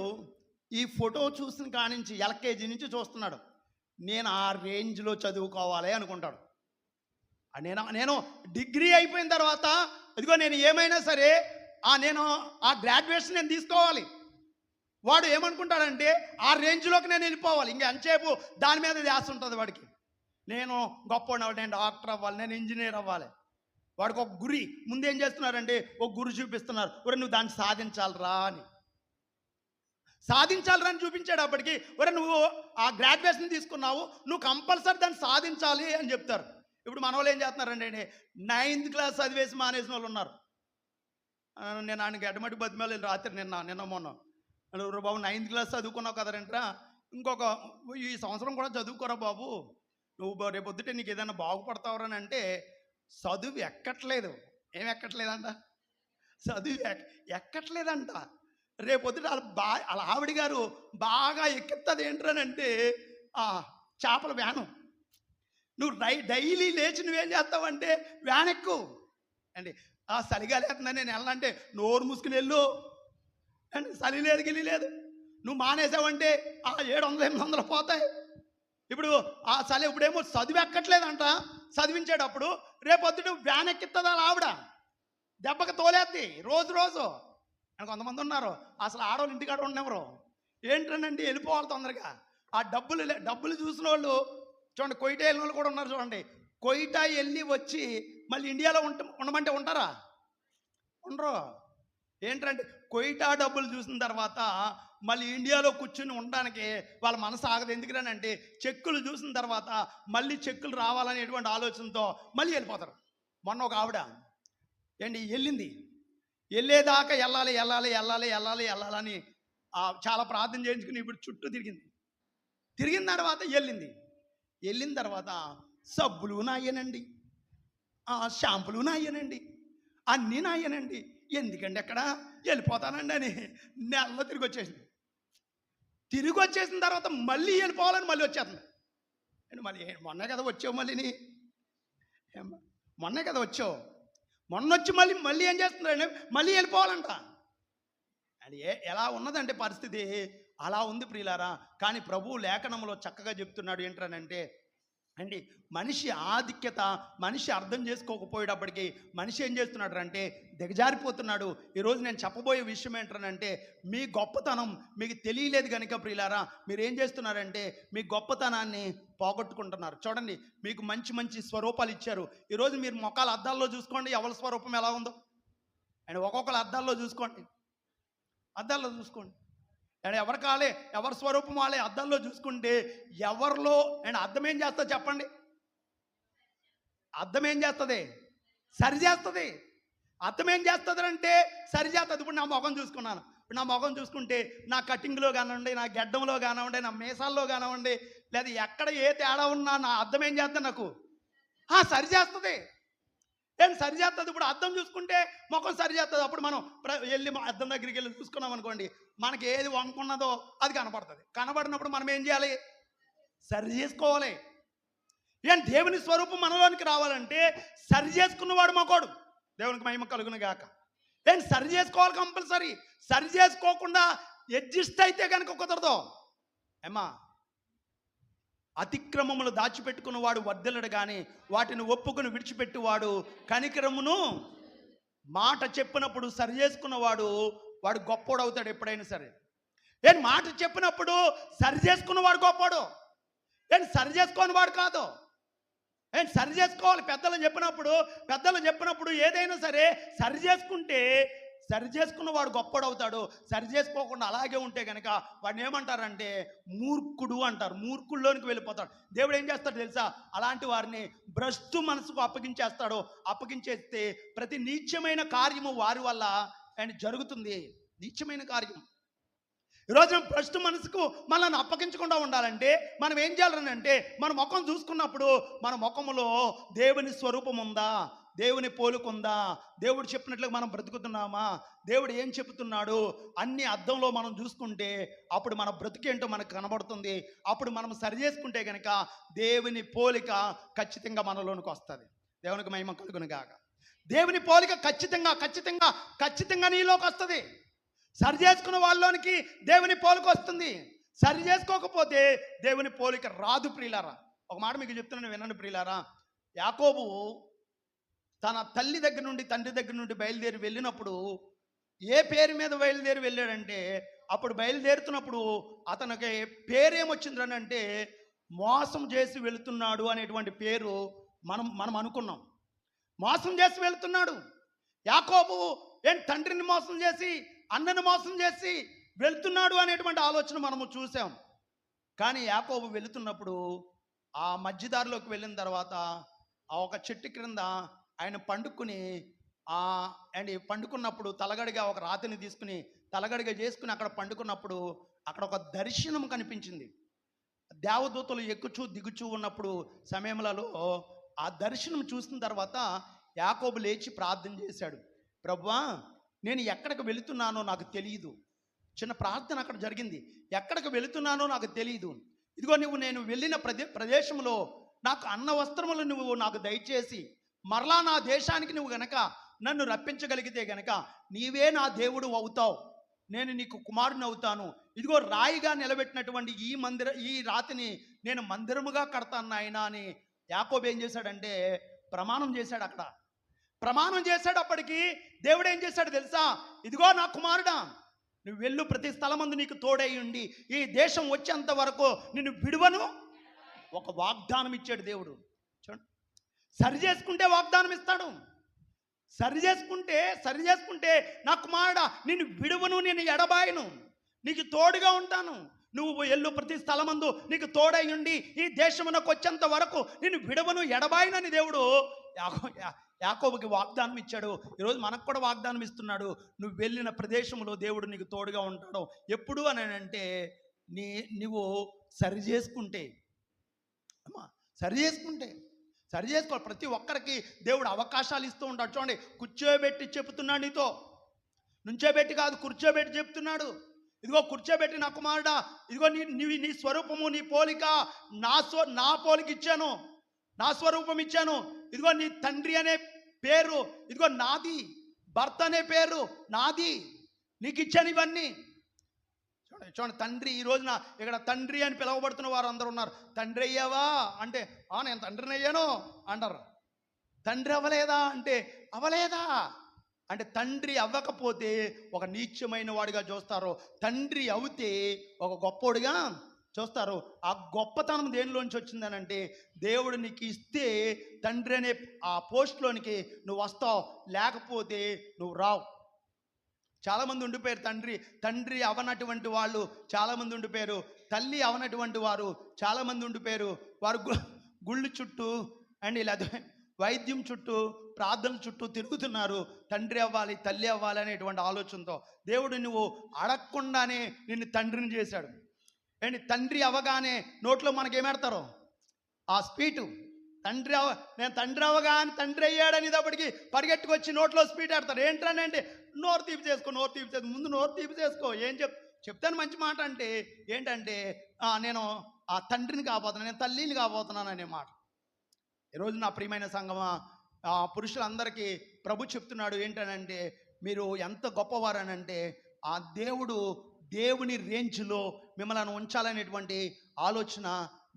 ఈ ఫోటో చూసిన కానించి ఎల్కేజీ నుంచి చూస్తున్నాడు. నేను ఆ రేంజ్లో చదువుకోవాలి అనుకుంటాడు. నేను డిగ్రీ అయిపోయిన తర్వాత ఇదిగో నేను ఏమైనా సరే నేను ఆ గ్రాడ్యుయేషన్ నేను తీసుకోవాలి. వాడు ఏమనుకుంటాడంటే ఆ రేంజ్లోకి నేను వెళ్ళిపోవాలి. ఇంకా ఎంతసేపు దాని మీద ధ్యాస ఉంటుంది వాడికి. నేను గొప్పవాడిని అవ్వాలి, నేను డాక్టర్ అవ్వాలి, నేను ఇంజనీర్ అవ్వాలి. వాడికి ఒక గురి ముందేం చేస్తున్నారంటే ఒక గురి చూపిస్తున్నారు. ఒరే నువ్వు దాన్ని సాధించాలిరా అని. సాధించాలిరా అని చూపించేటప్పటికి ఒరే నువ్వు ఆ గ్రాడ్యుయేషన్ తీసుకున్నావు, నువ్వు కంపల్సరీ దాన్ని సాధించాలి అని చెప్తారు. ఇప్పుడు మన వాళ్ళు ఏం చేస్తున్నారండి, 9th క్లాస్ చదివేసి మానేసిన వాళ్ళు ఉన్నారు. నేను ఆయనకి ఎడమటి బతిమేళ రాత్రి నిన్న మొన్న బాబు 9th క్లాస్ చదువుకున్నావు కదరంట్రా, ఇంకొక ఈ సంవత్సరం కూడా చదువుకోరా బాబు, నువ్వు రేపు పొద్దుటే నీకు ఏదైనా బాగుపడతావరని అంటే చదువు ఎక్కట్లేదు. ఏం ఎక్కట్లేదంట? చదువు ఎక్కట్లేదంట. రేపొద్దుట వాళ్ళ ఆవిడ గారు బాగా ఎక్కిస్తుంది ఏంటనంటే చేపల వ్యాను. నువ్వు డైలీ లేచి నువ్వేం చేస్తావంటే వ్యాన్ ఎక్కు అండి. చలిగా లేకుండా నేను వెళ్ళాలంటే నోరు మూసుకుని వెళ్ళు అండి. చలి లేదు గిలి లేదు. నువ్వు మానేసావంటే 700-800 పోతాయి. ఇప్పుడు ఆ చలి ఇప్పుడేమో చదువు ఎక్కట్లేదంట. చదివించేటప్పుడు రేపొద్దుట వ్యాన్ ఎక్కిస్తుందా ఆవిడ, దెబ్బకి తోలేద్ది రోజు అని కొంతమంది ఉన్నారు. అసలు ఆడవాళ్ళు ఇంటికాడ ఉండేవారు. ఏంటనండి వెళ్ళిపోవాలి తొందరగా. ఆ డబ్బులు చూసిన వాళ్ళు చూడండి, కొయిటా వెళ్ళిన వాళ్ళు కూడా ఉన్నారు చూడండి. కొయిటా వెళ్ళి వచ్చి మళ్ళీ ఇండియాలో ఉండమంటే ఉంటారా? ఉండరు. ఏంటంటే కొయిటా డబ్బులు చూసిన తర్వాత మళ్ళీ ఇండియాలో కూర్చుని ఉండడానికి వాళ్ళ మనసు ఆగదు. ఎందుకనంటే చెక్కులు చూసిన తర్వాత మళ్ళీ చెక్కులు రావాలనేటువంటి ఆలోచనతో మళ్ళీ వెళ్ళిపోతారు. మొన్న ఒక ఆవిడ ఏంటి వెళ్ళింది. వెళ్ళేదాకా వెళ్ళాలని చాలా ప్రార్థన చేయించుకుని ఇప్పుడు చుట్టూ తిరిగిన తర్వాత వెళ్ళిన తర్వాత సబ్బులు నాయనండి, షాంపులు నాయనండి, అన్నీ నాయనండి. ఎందుకండి ఎక్కడ వెళ్ళిపోతానండి అని నెలలో తిరిగి వచ్చేసిన తర్వాత మళ్ళీ వెళ్ళిపోవాలని మళ్ళీ వచ్చేస్తుంది. అండి మళ్ళీ మొన్నే కదా వచ్చావు, మొన్నే కదా వచ్చావు, మొన్న వచ్చి మళ్ళీ ఏం చేస్తున్నారండి, మళ్ళీ వెళ్ళిపోవాలంట. అది ఎలా ఉన్నదంటే పరిస్థితి అలా ఉంది ప్రియులారా. కానీ ప్రభువు లేఖనంలో చక్కగా చెప్తున్నాడు ఏంటనంటే అండి, మనిషి ఆధిక్యత మనిషి అర్థం చేసుకోకపోయేటప్పటికీ మనిషి ఏం చేస్తున్నాడు అంటే దిగజారిపోతున్నాడు. ఈరోజు నేను చెప్పబోయే విషయం ఏంటనంటే, మీ గొప్పతనం మీకు తెలియలేదు కనుక ప్రియులారా మీరు ఏం చేస్తున్నారంటే మీ గొప్పతనాన్ని పోగొట్టుకుంటున్నారు. చూడండి, మీకు మంచి మంచి స్వరూపాలు ఇచ్చారు. ఈరోజు మీరు మొక్కల అద్దాల్లో చూసుకోండి, ఎవరి స్వరూపం ఎలా ఉందో. అండ్ ఒక్కొక్కరు అద్దాల్లో చూసుకోండి. అండ్ ఎవరి కాలే ఎవరి స్వరూపం వాళ్ళే అద్దంలో చూసుకుంటే ఎవరిలో అండ్ అద్దం ఏం చేస్తుంది చెప్పండి? అద్దం ఏం చేస్తుంది? సరి చేస్తుంది. అద్దం ఏం చేస్తుంది అంటే సరి చేస్తుంది. ఇప్పుడు నా ముఖం చూసుకున్నాను, ఇప్పుడు నా ముఖం చూసుకుంటే నా కటింగ్లో కానివ్వండి, నా గెడ్డంలో కానివ్వండి, నా మీసాల్లో కానివ్వండి, లేదా ఎక్కడ ఏ తేడా ఉన్నా నా అద్దం ఏం చేస్తుంది? నాకు సరి చేస్తుంది. ఏం సరి చేస్తుంది? ఇప్పుడు అద్దం చూసుకుంటే ముఖం సరి చేస్తుంది. అప్పుడు మనం వెళ్ళి అద్దం దగ్గరికి వెళ్ళి చూసుకున్నాం అనుకోండి, మనకి ఏది వంకున్నదో అది కనపడుతుంది. కనబడినప్పుడు మనం ఏం చేయాలి? సరి చేసుకోవాలి. ఏం దేవుని స్వరూపం మనలోనికి రావాలంటే సరి చేసుకున్నవాడు మొకోడు. దేవునికి మహిమ కలుగును గాక. ఏం సరి చేసుకోవాలి కంపల్సరీ. సరి చేసుకోకుండా అడ్జస్ట్ అయితే కనుక కుదరదు. ఏమా, అతిక్రమములు దాచిపెట్టుకున్నవాడు వర్ధిల్లడు కానీ వాటిని ఒప్పుకుని విడిచిపెట్టువాడు కనికరమును. మాట చెప్పినప్పుడు సరి చేసుకున్నవాడు వాడు గొప్పోడు అవుతాడు ఎప్పుడైనా సరే. ఏం మాట చెప్పినప్పుడు సరి చేసుకున్నవాడు గొప్పోడు. ఏం సరి చేసుకోని వాడు కాదు. ఏం సరి చేసుకోవాలి. పెద్దలు చెప్పినప్పుడు ఏదైనా సరే సరి చేసుకుంటే సరి చేసుకున్నవాడు గొప్పడు అవుతాడు. సరి చేసుకోకుండా అలాగే ఉంటే కనుక వాడిని ఏమంటారంటే మూర్ఖుడు అంటారు. మూర్ఖుల్లోనికి వెళ్ళిపోతాడు. దేవుడు ఏం చేస్తాడు తెలుసా? అలాంటి వారిని భ్రష్టు మనసుకు అప్పగించేస్తే ప్రతి నీచమైన కార్యము వారి వల్ల ఆయన జరుగుతుంది. నీచమైన కార్యం. ఈరోజు భ్రష్టు మనసుకు మనల్ని అప్పగించకుండా ఉండాలంటే మనం ఏం చేయాలనంటే మన ముఖం చూసుకున్నప్పుడు మన ముఖములో దేవుని స్వరూపం ఉందా, దేవుని పోలుకుందా, దేవుడు చెప్పినట్లుగా మనం బ్రతుకుతున్నామా, దేవుడు ఏం చెప్తున్నాడు అన్ని అద్దంలో మనం చూసుకుంటే అప్పుడు మన బ్రతుకేంటో మనకు కనబడుతుంది. అప్పుడు మనం సరి చేసుకుంటే కనుక దేవుని పోలిక ఖచ్చితంగా మనలోనికి వస్తుంది. దేవునికి మహిమ కలుగును గాక. దేవుని పోలిక ఖచ్చితంగా నీలోకి వస్తుంది. సరి చేసుకున్న వాళ్ళలోనికి దేవుని పోలిక వస్తుంది. సరి చేసుకోకపోతే దేవుని పోలిక రాదు ప్రియులారా. ఒక మాట మీకు చెప్తున్నాను, వినండి ప్రియులారా. యాకోబు తన తల్లి దగ్గర నుండి తండ్రి దగ్గర నుండి బయలుదేరి వెళ్ళినప్పుడు ఏ పేరు మీద బయలుదేరి వెళ్ళాడంటే, అప్పుడు బయలుదేరుతున్నప్పుడు అతనికి పేరేమొచ్చిందనంటే మోసం చేసి వెళుతున్నాడు అనేటువంటి పేరు మనం అనుకున్నాం. మోసం చేసి వెళుతున్నాడు యాకోబు. తండ్రిని మోసం చేసి అన్నను మోసం చేసి వెళ్తున్నాడు అనేటువంటి ఆలోచన మనము చూసాం. కానీ యాకోబు వెళుతున్నప్పుడు ఆ మధ్యదారిలోకి వెళ్ళిన తర్వాత ఆ ఒక చెట్టు క్రింద ఆయన పండుకున్నప్పుడు తలగడిగా ఒక రాతిని తీసుకుని తలగడిగా చేసుకుని అక్కడ పండుకున్నప్పుడు అక్కడ ఒక దర్శనం కనిపించింది. దేవదూతలు ఎక్కుచూ దిగుచూ ఉన్నప్పుడు సమయంలో ఆ దర్శనం చూసిన తర్వాత యాకోబు లేచి ప్రార్థన చేశాడు. ప్రభువా, నేను ఎక్కడికి వెళుతున్నానో నాకు తెలియదు. చిన్న ప్రార్థన అక్కడ జరిగింది. ఎక్కడికి వెళుతున్నానో నాకు తెలియదు. ఇదిగో నేను వెళ్ళిన ప్రదేశంలో నాకు అన్న వస్త్రములు నువ్వు నాకు దయచేసి మరలా నా దేశానికి నువ్వు గనక నన్ను రప్పించగలిగితే గనక నీవే నా దేవుడు అవుతావు, నేను నీకు కుమారుని అవుతాను. ఇదిగో రాయిగా నిలబెట్టినటువంటి ఈ రాతిని నేను మందిరముగా కడతాను నాయనా అని యాకోబు ఏం చేశాడంటే ప్రమాణం చేశాడు. అక్కడ ప్రమాణం చేశాడు. అప్పటికి దేవుడు ఏం చేశాడు తెలుసా? ఇదిగో నా కుమారుడా, నువ్వు వెళ్ళు, ప్రతి స్థలమందు నీకు తోడై ఉండి ఈ దేశం వచ్చేంత వరకు నిన్ను విడువను. ఒక వాగ్దానం ఇచ్చాడు దేవుడు. చూడండి, సరి చేసుకుంటే వాగ్దానం ఇస్తాడు. సరి చేసుకుంటే నా కుమారుడా నిన్ను విడువను, నేను ఎడబాయను, నీకు తోడుగా ఉంటాను, నువ్వు వెళ్ళు, ప్రతి స్థలమందు నీకు తోడై ఉండి ఈ దేశమునకు వచ్చేంత వరకు నిన్ను విడువను ఎడబాయనని దేవుడు యాకోబుకి వాగ్దానం ఇచ్చాడు. ఈరోజు మనకు కూడా వాగ్దానం ఇస్తున్నాడు. నువ్వు వెళ్ళిన ప్రదేశంలో దేవుడు నీకు తోడుగా ఉంటాడు. ఎప్పుడు అని అంటే నువ్వు సరి చేసుకుంటే, అమ్మా సరి చేసుకోవాలి. ప్రతి ఒక్కరికి దేవుడు అవకాశాలు ఇస్తూ ఉంటాడు. చూడండి, కూర్చోబెట్టి చెప్తున్నాడు నీతో, నుంచోబెట్టి కాదు, కూర్చోబెట్టి చెప్తున్నాడు. ఇదిగో కూర్చోబెట్టి నా కుమారుడా, ఇదిగో నీ స్వరూపము, నీ పోలిక నా పోలిక ఇచ్చాను, నా స్వరూపం ఇచ్చాను. ఇదిగో నీ తండ్రి అనే పేరు, ఇదిగో నాది, భర్త అనే పేరు నాది, నీకు ఇచ్చాను ఇవన్నీ. చూడండి తండ్రి, ఈ రోజున ఇక్కడ తండ్రి అని పిలువబడుతున్న వారు అందరూ ఉన్నారు. తండ్రి అయ్యావా అంటే నేను తండ్రిని అయ్యాను అంటారు. తండ్రి అవ్వలేదా అంటే అవ్వలేదా అంటే తండ్రి అవ్వకపోతే ఒక నీచమైన వాడిగా చూస్తారు, తండ్రి అవుతే ఒక గొప్పోడిగా చూస్తారు. ఆ గొప్పతనం దేనిలోంచి వచ్చిందని అంటే దేవుడు నీకు ఇస్తే తండ్రి అనే ఆ పోస్ట్లోనికి నువ్వు వస్తావు, లేకపోతే నువ్వు రావు. చాలామంది ఉండిపోయారు, తండ్రి అవనటువంటి వాళ్ళు చాలామంది ఉండిపోయారు, తల్లి అవనటువంటి వారు చాలామంది ఉండిపోయారు. వారు గుళ్ళు చుట్టూ అండ్ ఇలా వైద్యం చుట్టూ ప్రార్థన చుట్టూ తిరుగుతున్నారు. తండ్రి అవ్వాలి, తల్లి అవ్వాలి అనేటువంటి ఆలోచనతో దేవుడు నువ్వు అడగకుండానే నిన్ను తండ్రిని చేశాడు. అండ్ తండ్రి అవ్వగానే నోట్లో మనకేమెడతారో ఆ స్పీటు, నేను తండ్రి అవ్వగానే తండ్రి అయ్యాడనేటప్పటికి పరిగెట్టుకొచ్చి నోట్లో స్పీట్ ఆడతారు. ఏంటంటే నోరు తీపి చేసుకో, ముందు నోరు తీపి చేసుకో. ఏం చెప్తాను మంచి మాట అంటే ఏంటంటే నేను ఆ తండ్రిని కాబోతున్నాను, నేను తల్లిని కాబోతున్నాను అనే మాట. ఈరోజు నా ప్రియమైన సంగమా, పురుషులందరికీ ప్రభు చెప్తున్నాడు ఏంటనంటే మీరు ఎంత గొప్పవారనంటే ఆ దేవుని రేంజ్లో మిమ్మల్ని ఉంచాలనేటువంటి ఆలోచన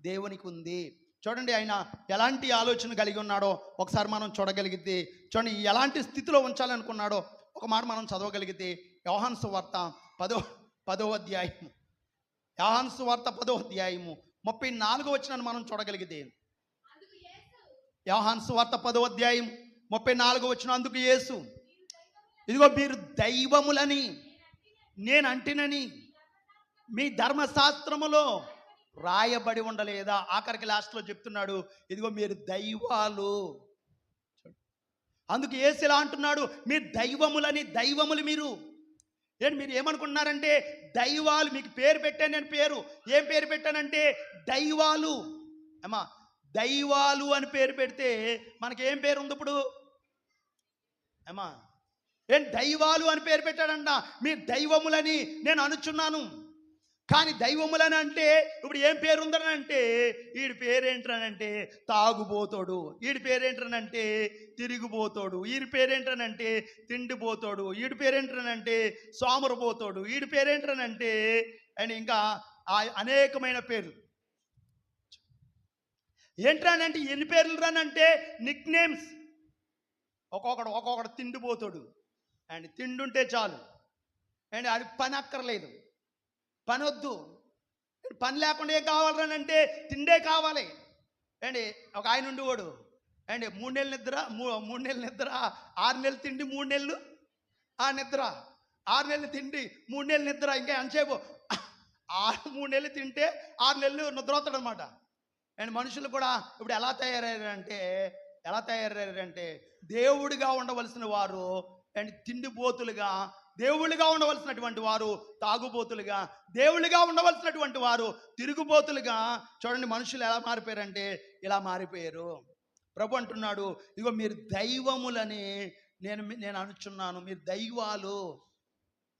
దేవునికి ఉంది. చూడండి, ఆయన ఎలాంటి ఆలోచన కలిగి ఉన్నాడో ఒకసారి మనం చూడగలిగితే, చూడండి ఎలాంటి స్థితిలో ఉంచాలనుకున్నాడో ఒక మాట మనం చదవగలిగితే యోహాను సువార్త 10వ అధ్యాయము, యోహాను సువార్త 10వ అధ్యాయము 34వ వచనాన్ని మనం చూడగలిగితే, యోహాను సువార్త 10వ అధ్యాయం 34వ వచనం, అందుకు యేసు ఇదిగో మీరు దైవములని నేను అంటినని మీ ధర్మశాస్త్రములో రాయబడి ఉండలేదా? ఆఖరికి లాస్ట్లో చెప్తున్నాడు, ఇదిగో మీరు దైవాలు. అందుకు యేసు ఇలా అంటున్నాడు, మీరు దైవములని. దైవములు మీరు ఏమనుకుంటున్నారంటే దైవాలు. మీకు పేరు పెట్టాను నేను, పేరు ఏం పేరు పెట్టానంటే దైవాలు. అమ్మా దైవాలు అని పేరు పెడితే మనకేం పేరు ఉంది ఇప్పుడు? అమ్మా దైవాలు అని పేరు పెట్టాడంట. మీరు దైవములని నేను అనుచున్నాను. కానీ దైవములని అంటే ఇప్పుడు ఏం పేరు ఉందని అంటే వీడి పేరేంటనంటే తాగుబోతాడు, వీడి పేరేంటనంటే తిరిగిపోతాడు, వీడి పేరేంటనంటే తిండిపోతాడు, వీడి పేరేంటనంటే సోమరపోతాడు, వీడి పేరేంటనంటే అండ్ ఇంకా అనేకమైన పేర్లు. ఏంటనంటే ఎన్ని పేర్లు రానంటే నిక్ నేమ్స్. ఒక్కొక్కడు తిండిపోతాడు అండ్ తిండుంటే చాలు అండ్ అది పని అక్కర్లేదు, పని వద్దు, పని లేకుండా ఏం కావాలనంటే తిండే కావాలి. అండి ఒక ఆయన ఉండేవాడు అండ్ 3 నెలలు నిద్ర, 3 నెలలు నిద్ర, 6 నెలలు తిండి, 3 నెలలు ఆ నిద్ర, 6 నెలలు తిండి, 3 నెలలు నిద్ర. ఇంకా ఎంతసేపు 3 నెలలు తింటే 6 నెలలు నిద్రవుతాడు అనమాట. అండ్ మనుషులు కూడా ఇప్పుడు ఎలా తయారయ్యారంటే దేవుడిగా ఉండవలసిన వారు అండ్ తిండిపోతులుగా, దేవుళ్ళుగా ఉండవలసినటువంటి వారు తాగుబోతులుగా, దేవుళ్ళుగా ఉండవలసినటువంటి వారు తిరుగుబోతులుగా. చూడండి మనుషులు ఎలా మారిపోయారంటే ఇలా మారిపోయారు. ప్రభు అంటున్నాడు, ఇదిగో మీరు దైవములని నేను అనుచున్నాను, మీరు దైవాలు.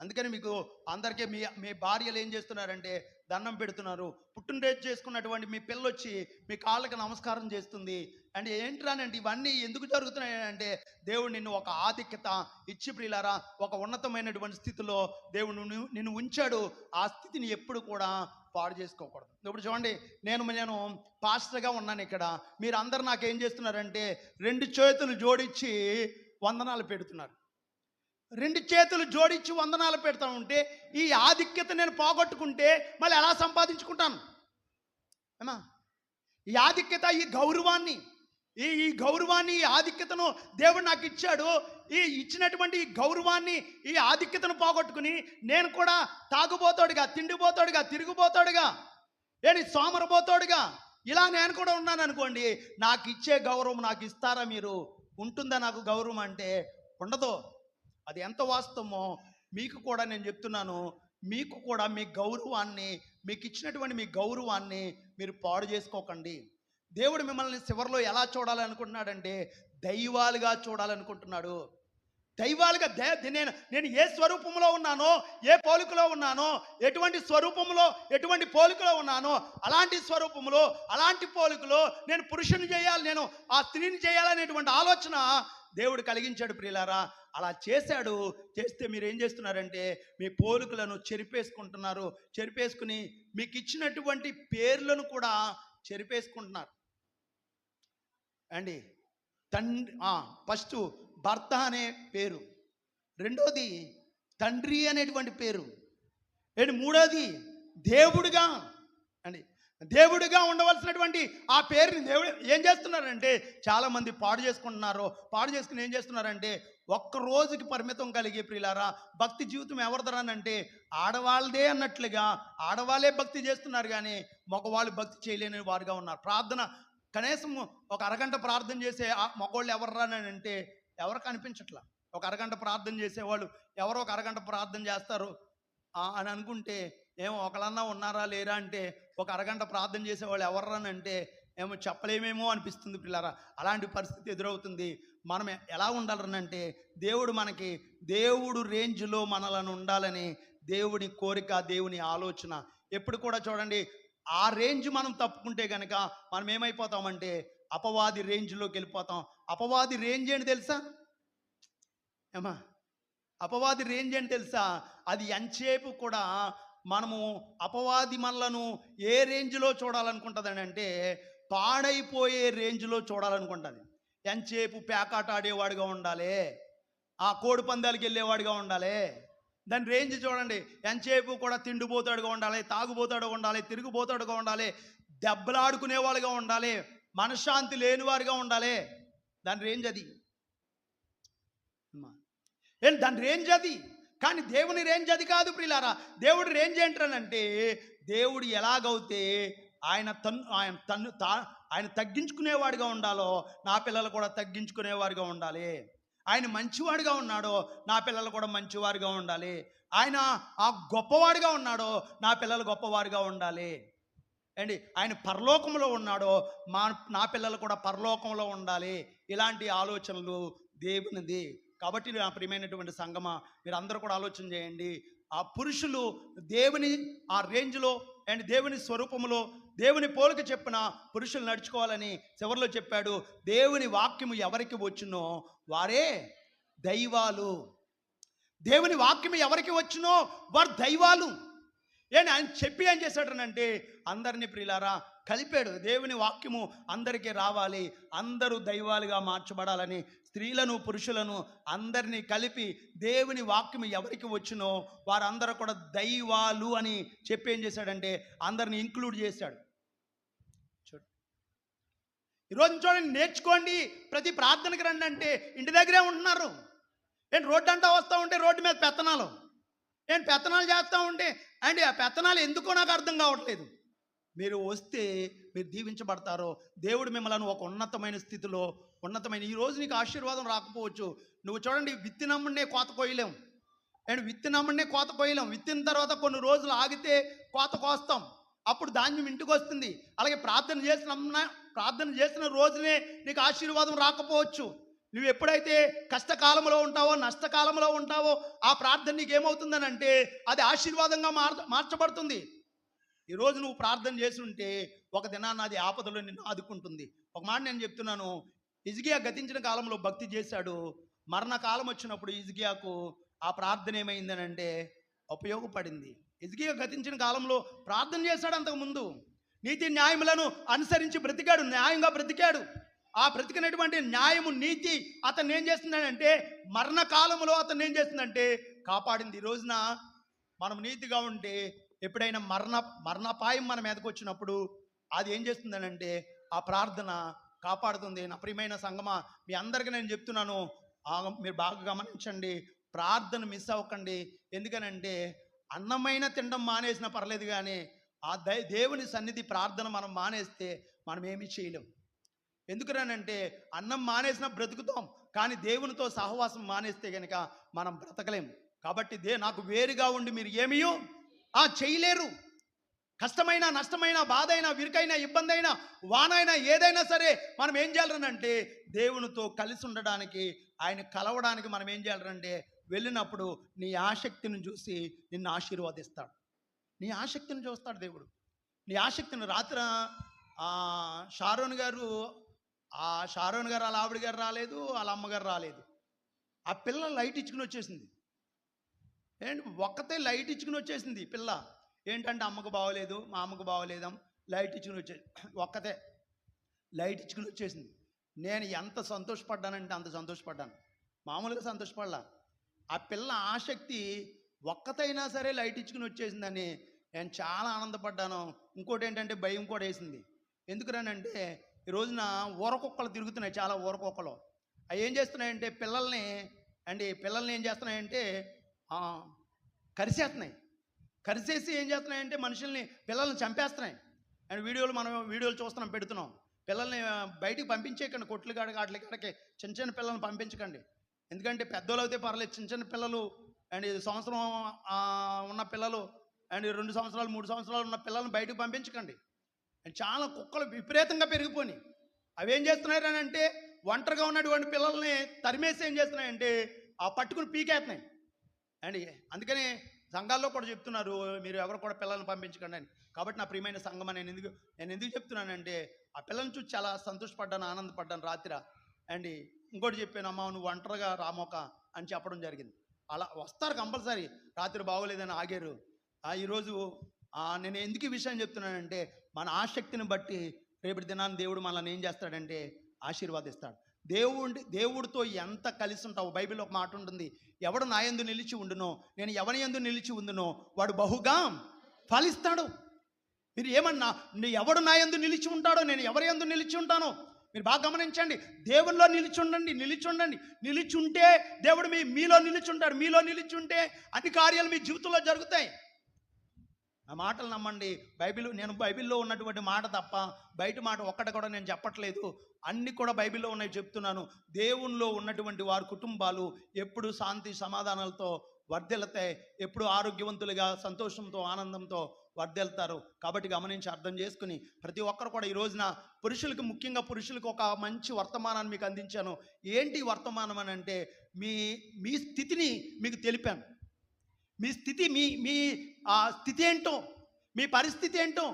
అందుకని మీకు అందరికీ మీ భార్యలు ఏం చేస్తున్నారంటే దండం పెడుతున్నారు. పుట్టినరోజు చేసుకున్నటువంటి మీ పిల్ల వచ్చి మీ కాళ్ళకి నమస్కారం చేస్తుంది. అంటే ఏంటంటే ఇవన్నీ ఎందుకు జరుగుతున్నాయి అంటే దేవుడు నిన్ను ఒక ఆధిక్యత ఇచ్చి ప్రియులారా ఒక ఉన్నతమైనటువంటి స్థితిలో దేవుడు నిన్ను ఉంచాడు. ఆ స్థితిని ఎప్పుడు కూడా పాడు చేసుకోకూడదు. ఇప్పుడు చూడండి, నేను పాస్టర్గా ఉన్నాను ఇక్కడ. మీరు అందరు నాకేం చేస్తున్నారంటే 2 చేతులు జోడించి వందనాలు పెడుతున్నారు. 2 చేతులు జోడించి వందనాలు పెడతా ఉంటే ఈ ఆధిక్యత నేను పోగొట్టుకుంటే మళ్ళీ ఎలా సంపాదించుకుంటాను? ఏమా ఈ ఆధిక్యత, ఈ గౌరవాన్ని, ఈ ఆధిక్యతను దేవుడు నాకు ఇచ్చాడు. ఈ ఇచ్చినటువంటి ఈ గౌరవాన్ని, ఈ ఆధిక్యతను పోగొట్టుకుని నేను కూడా తాగుబోతాడుగా, తిండిపోతాడుగా, తిరిగిపోతాడుగా, సోమరపోతాడుగా ఇలా నేను కూడా ఉన్నాను అనుకోండి, నాకు ఇచ్చే గౌరవం నాకు ఇస్తారా మీరు ఉంటుందా నాకు గౌరవం అంటే ఉండదు. అది ఎంత వాస్తవమో మీకు కూడా నేను చెప్తున్నాను. మీకు కూడా మీ గౌరవాన్ని, మీకు ఇచ్చినటువంటి మీ గౌరవాన్ని మీరు పాడు చేసుకోకండి. దేవుడు మిమ్మల్ని చివరిలో ఎలా చూడాలనుకుంటున్నాడంటే దైవాలుగా చూడాలనుకుంటున్నాడు. దైవాలుగా నేను ఏ స్వరూపంలో ఉన్నానో, ఏ పోలికలో ఉన్నానో, ఎటువంటి స్వరూపంలో ఎటువంటి పోలికలో ఉన్నానో అలాంటి స్వరూపంలో అలాంటి పోలికలో నేను పురుషుని చేయాలి, నేను ఆ స్త్రీని చేయాలనేటువంటి ఆలోచన దేవుడు కలిగించాడు ప్రియులారా. అలా చేశాడు. చేస్తే మీరు ఏం చేస్తున్నారంటే మీ పోలికలను చెరిపేసుకుంటున్నారు. చెరిపేసుకుని మీకు ఇచ్చినటువంటి పేర్లను కూడా చెరిపేసుకుంటున్నారు అండి. ఫస్ట్ భర్త అనే పేరు, రెండోది తండ్రి అనేటువంటి పేరు, అండ్ మూడోది దేవుడిగా అండి. దేవుడిగా ఉండవలసినటువంటి ఆ పేరుని దేవుడు ఏం చేస్తున్నారంటే చాలామంది పాడు చేసుకుంటున్నారు. పాడు చేసుకుని ఏం చేస్తున్నారంటే ఒక్క రోజుకి పరిమితం కలిగి ప్రియులారా భక్తి జీవితం ఎవరిదరానంటే ఆడవాళ్ళదే అన్నట్లుగా ఆడవాళ్ళే భక్తి చేస్తున్నారు, కానీ మగవాళ్ళు భక్తి చేయలేని వారుగా ఉన్నారు. ప్రార్థన కనీసం ఒక అరగంట ప్రార్థన చేసే మగవాళ్ళు ఎవరానంటే ఎవరు కనిపించట్లా. ఒక అరగంట ప్రార్థన చేసేవాళ్ళు ఎవరో ఒక అరగంట ప్రార్థన చేస్తారు అని అనుకుంటే ఏమో ఒకళ్ళన్నా ఉన్నారా లేరా అంటే ఒక అరగంట ప్రార్థన చేసేవాళ్ళు ఎవరానంటే ఏమో చెప్పలేమేమో అనిపిస్తుంది పిల్లరా. అలాంటి పరిస్థితి ఎదురవుతుంది. మనం ఎలా ఉండాలనంటే దేవుడు రేంజ్లో మనలను ఉండాలని దేవుని కోరిక, దేవుని ఆలోచన. ఎప్పుడు కూడా చూడండి, ఆ రేంజ్ మనం తప్పుకుంటే కనుక మనం ఏమైపోతామంటే అపవాది రేంజ్లోకి వెళ్ళిపోతాం. అపవాది రేంజ్ ఏంటి తెలుసా ఏమా? అపవాది రేంజ్ ఏంటి తెలుసా? అది ఎంతసేపు కూడా మనము అపవాది మనలను ఏ రేంజ్లో చూడాలనుకుంటుందని అంటే పాడైపోయే రేంజ్లో చూడాలనుకుంటుంది. ఎంతసేపు పేకాట ఆడేవాడుగా ఉండాలి, ఆ కోడి పందాలకి వెళ్ళేవాడుగా ఉండాలి. దాని రేంజ్ చూడండి, ఎంతసేపు కూడా తిండిపోతాడుగా ఉండాలి, తాగుపోతాడుగా ఉండాలి, తిరిగిపోతాడుగా ఉండాలి, దెబ్బలాడుకునేవాడుగా ఉండాలి, మనశ్శాంతి లేనివారుగా ఉండాలి. దాని రేంజ్ అది. దాని రేంజ్ అది. కానీ దేవుని రేంజ్ అది కాదు ప్రియులారా. దేవుడి రేంజ్ ఏంటనంటే దేవుడు ఎలాగైతే ఆయన తగ్గించుకునేవాడిగా ఉండాలో నా పిల్లలు కూడా తగ్గించుకునేవారుగా ఉండాలి. ఆయన మంచివాడిగా ఉన్నాడో నా పిల్లలు కూడా మంచివారుగా ఉండాలి. ఆయన ఆ గొప్పవాడిగా ఉన్నాడో నా పిల్లలు గొప్పవారుగా ఉండాలి అండి. ఆయన పరలోకంలో ఉన్నాడో నా పిల్లలు కూడా పరలోకంలో ఉండాలి. ఇలాంటి ఆలోచనలు దేవునిది. కాబట్టి నా ప్రియమైనటువంటి సంగమా మీరు అందరూ కూడా ఆలోచన చేయండి. ఆ పురుషులు దేవుని ఆ రేంజ్లో అండ్ దేవుని స్వరూపంలో దేవుని పోలిక చెప్పిన పురుషులు నడుచుకోవాలని చివరిలో చెప్పాడు. దేవుని వాక్యము ఎవరికి వచ్చునో వారే దైవాలు. దేవుని వాక్యము ఎవరికి వచ్చునో వారు దైవాలు. ఆయన చెప్పి ఏం చేశాడనంటే అందరినీ ప్రియులారా కలిపాడు. దేవుని వాక్యము అందరికీ రావాలి, అందరూ దైవాలుగా మార్చబడాలని స్త్రీలను పురుషులను అందరినీ కలిపి దేవుని వాక్యము ఎవరికి వచ్చునో వారందరూ కూడా దైవాలు అని చెప్పి ఏం చేశాడంటే అందరిని ఇంక్లూడ్ చేశాడు. ఈరోజు చూడండి, నేర్చుకోండి, ప్రతి ప్రార్థనకి రండి అంటే ఇంటి దగ్గరే ఉంటున్నారు. రోడ్డు అంటా వస్తూ ఉంటే రోడ్డు మీద పెత్తనాలు, పెత్తనాలు చేస్తూ ఉంటే అండి ఆ పెత్తనాలు ఎందుకో నాకు అర్థం కావట్లేదు. మీరు వస్తే మీరు దీవించబడతారో దేవుడు మిమ్మల్ని ఒక ఉన్నతమైన స్థితిలో ఈరోజు నీకు ఆశీర్వాదం రాకపోవచ్చు. నువ్వు చూడండి, విత్తినమ్మనే కోత కోయలేం విత్తినమ్మనే కోత కోయలేం. విత్తిన తర్వాత కొన్ని రోజులు ఆగితే కోత కోస్తాం, అప్పుడు ధాన్యం ఇంటికి వస్తుంది. అలాగే ప్రార్థన చేసిన రోజునే నీకు ఆశీర్వాదం రాకపోవచ్చు. నువ్వు ఎప్పుడైతే కష్టకాలంలో ఉంటావో నష్టకాలంలో ఉంటావో ఆ ప్రార్థన నీకు ఏమవుతుందని అంటే అది ఆశీర్వాదంగా మార్చబడుతుంది. ఈరోజు నువ్వు ప్రార్థన చేసి ఉంటే ఒక దినాన్ని అది ఆపదలో నిన్ను ఆదుకుంటుంది. ఒక మాట నేను చెప్తున్నాను, హిజ్కియా గతించిన కాలంలో భక్తి చేశాడు. మరణకాలం వచ్చినప్పుడు హిజ్కియాకు ఆ ప్రార్థన ఏమైందని అంటే ఉపయోగపడింది. హిజ్కియా గతించిన కాలంలో ప్రార్థన చేశాడు. అంతకుముందు నీతి న్యాయములను అనుసరించి బ్రతికాడు, న్యాయంగా బ్రతికాడు. ఆ బ్రతికినటువంటి న్యాయము నీతి అతను ఏం చేస్తుందంటే మరణకాలంలో అతను ఏం చేస్తుందంటే కాపాడింది. ఈ రోజున మనం నీతిగా ఉంటే ఎప్పుడైనా మరణపాయం మన మీదకి వచ్చినప్పుడు అది ఏం చేస్తుందనంటే ఆ ప్రార్థన కాపాడుతుంది. నా ప్రియమైన సంగమా మీ అందరికీ నేను చెప్తున్నాను, మీరు బాగా గమనించండి, ప్రార్థన మిస్ అవ్వకండి. ఎందుకనంటే అన్నమైన తినడం మానేసినా పర్లేదు, కానీ ఆ దేవుని సన్నిధి ప్రార్థన మనం మానేస్తే మనం ఏమీ చేయలేం. ఎందుకనంటే అన్నం మానేసిన బ్రతుకుతాం, కానీ దేవునితో సహవాసం మానేస్తే కనుక మనం బ్రతకలేం. కాబట్టి నాకు వేరుగా ఉండి మీరు ఏమీయో చేయలేరు. కష్టమైన, నష్టమైన, బాధ అయినా, విరికైనా, ఇబ్బంది అయినా, వానైనా, ఏదైనా సరే మనం ఏం చేయాలనంటే దేవునితో కలిసి ఉండడానికి, ఆయన కలవడానికి మనం ఏం చేయాలంటే వెళ్ళినప్పుడు నీ ఆసక్తిని చూసి నిన్ను ఆశీర్వదిస్తాడు. నీ ఆసక్తిని చూస్తాడు దేవుడు. నీ ఆసక్తిని రాత్రి షారోన్ గారు వాళ్ళ ఆవిడ గారు రాలేదు, వాళ్ళ అమ్మగారు రాలేదు. ఆ పిల్ల లైట్ ఇచ్చుకుని వచ్చేసింది. ఏంటి ఒక్కతే లైట్ ఇచ్చుకుని వచ్చేసింది పిల్ల. ఏంటంటే అమ్మకు బాగోలేదు, మా అమ్మకు బాగోలేదాం, లైట్ ఇచ్చుకుని వచ్చేసి ఒక్కతే లైట్ ఇచ్చుకుని వచ్చేసింది. నేను ఎంత సంతోషపడ్డానంటే అంత సంతోషపడ్డాను, మామూలుగా సంతోషపడలా. ఆ పిల్ల ఆసక్తి ఒక్కతైనా సరే లైట్ ఇచ్చుకుని వచ్చేసిందని నేను చాలా ఆనందపడ్డాను. ఇంకోటి ఏంటంటే భయం కూడా వేసింది. ఎందుకురానంటే ఈ రోజున ఊరకుక్కలు తిరుగుతున్నాయి, చాలా ఊరకుక్కలు. అవి ఏం చేస్తున్నాయంటే పిల్లల్ని ఏం చేస్తున్నాయంటే కరిసేస్తున్నాయి. కరిసేసి ఏం చేస్తున్నాయంటే మనుషుల్ని, పిల్లల్ని చంపేస్తున్నాయి. అండ్ మనం వీడియోలు చూస్తున్నాం, పెడుతున్నాం. పిల్లల్ని బయటికి పంపించేయకండి, కొట్లు కాడికి వాటి కాడికి చిన్న చిన్న పిల్లల్ని పంపించకండి. ఎందుకంటే పెద్దోళ్ళు అయితే పర్లేదు, చిన్న చిన్న పిల్లలు అండ్ సంవత్సరం ఉన్న పిల్లలు అండ్ 2 సంవత్సరాలు 3 సంవత్సరాలు ఉన్న పిల్లల్ని బయటకు పంపించకండి. అండ్ చాలా కుక్కలు విపరీతంగా పెరిగిపోయి అవి ఏం చేస్తున్నాయి అని అంటే ఒంటరిగా ఉన్నటువంటి పిల్లల్ని తరిమేసి ఏం చేస్తున్నాయంటే పట్టుకుని పీకేస్తున్నాయి. అండ్ అందుకని సంఘాల్లో కూడా చెప్తున్నారు, మీరు ఎవరు కూడా పిల్లల్ని పంపించకండి అని. కాబట్టి నా ప్రియమైన సంఘం నేను ఎందుకు చెప్తున్నానంటే ఆ పిల్లల్ని చూసి చాలా సంతోషపడ్డాను, ఆనందపడ్డాను రాత్రి. అండ్ ఇంకోటి చెప్పాను, అమ్మ నువ్వు ఒంటరిగా రామోక అని చెప్పడం జరిగింది. అలా వస్తారు కంపల్సరీ. రాత్రి బాగోలేదని ఆగారు. ఈరోజు నేను ఎందుకు ఈ విషయం చెప్తున్నానంటే మన ఆసక్తిని బట్టి రేపటి దినాన్ని దేవుడు మనల్ని ఏం చేస్తాడంటే ఆశీర్వాదిస్తాడు. దేవుడితో ఎంత కలిసి ఉంటావు. బైబిల్లో ఒక మాట ఉంటుంది, ఎవడు నా యందు నిలిచి ఉండునో, నేను ఎవరి యందు నిలిచి ఉండునో వాడు బహుగా ఫలిస్తాడు. మీరు ఏమన్నా, ఎవడు నా యందు నిలిచి ఉంటాడో నేను ఎవరి యందు నిలిచి ఉంటానో మీరు బాగా గమనించండి. దేవునిలో నిలిచి ఉండండి. నిలిచి ఉంటే దేవుడు మీలో నిలిచి ఉంటాడు. మీలో నిలిచి ఉంటే అన్ని కార్యాలు మీ జీవితంలో జరుగుతాయి. ఆ మాటలు నమ్మండి. నేను బైబిల్లో ఉన్నటువంటి మాట తప్ప బయట మాట ఒక్కటి కూడా నేను చెప్పట్లేదు. అన్నీ కూడా బైబిల్లో ఉన్నాయి చెప్తున్నాను. దేవునిలో ఉన్నటువంటి వారి కుటుంబాలు ఎప్పుడు శాంతి సమాధానాలతో వర్ధిల్లుతాయి, ఎప్పుడు ఆరోగ్యవంతులుగా సంతోషంతో ఆనందంతో వర్ధిల్లుతారు. కాబట్టి గమనించి అర్థం చేసుకుని ప్రతి ఒక్కరు కూడా ఈ రోజున ముఖ్యంగా పురుషులకు ఒక మంచి వర్తమానాన్ని మీకు అందించాను. ఏంటి వర్తమానం అని అంటే మీ స్థితిని మీకు తెలిపాను. మీ స్థితి మీ స్థితి ఏంటో, మీ పరిస్థితి ఏంటో,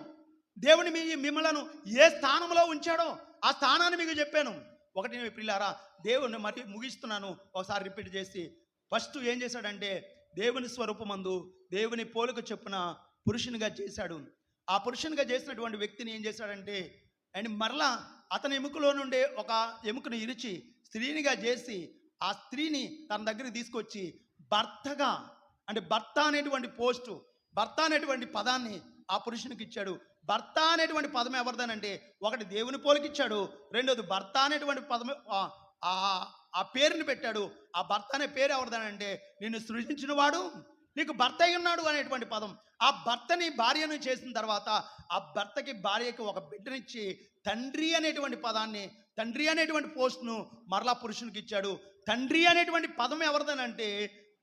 దేవుని మిమ్మలను ఏ స్థానంలో ఉంచాడో ఆ స్థానాన్ని మీకు చెప్పాను. ఒకటి ప్రియులారా, దేవుని మరి ముగిస్తున్నాను, ఒకసారి రిపీట్ చేసి. ఫస్ట్ ఏం చేశాడంటే దేవుని స్వరూపమందు దేవుని పోలిక చొప్పున పురుషునిగా చేశాడు. ఆ పురుషునిగా చేసినటువంటి వ్యక్తిని ఏం చేశాడంటే మరలా అతని ఎముకలో నుండే ఒక ఎముకను ఇరిచి స్త్రీనిగా చేసి ఆ స్త్రీని తన దగ్గరికి తీసుకొచ్చి భర్తగా, అంటే భర్త అనేటువంటి పోస్టు, భర్త అనేటువంటి పదాన్ని ఆ పురుషునికి ఇచ్చాడు. భర్త అనేటువంటి పదం ఎవరిదనంటే ఒకటి దేవుని పోలికిచ్చాడు, రెండోది భర్త అనేటువంటి పదం ఆ పేరుని పెట్టాడు. ఆ భర్త అనే పేరు ఎవరిదనంటే నిన్ను సృజించిన వాడు నీకు భర్త అయి ఉన్నాడు అనేటువంటి పదం. ఆ భర్తని భార్యను చేసిన తర్వాత ఆ భర్తకి భార్యకి ఒక బిడ్డనిచ్చి తండ్రి అనేటువంటి పదాన్ని, తండ్రి అనేటువంటి పోస్ట్ను మరలా పురుషునికి ఇచ్చాడు. తండ్రి అనేటువంటి పదం ఎవరిదనంటే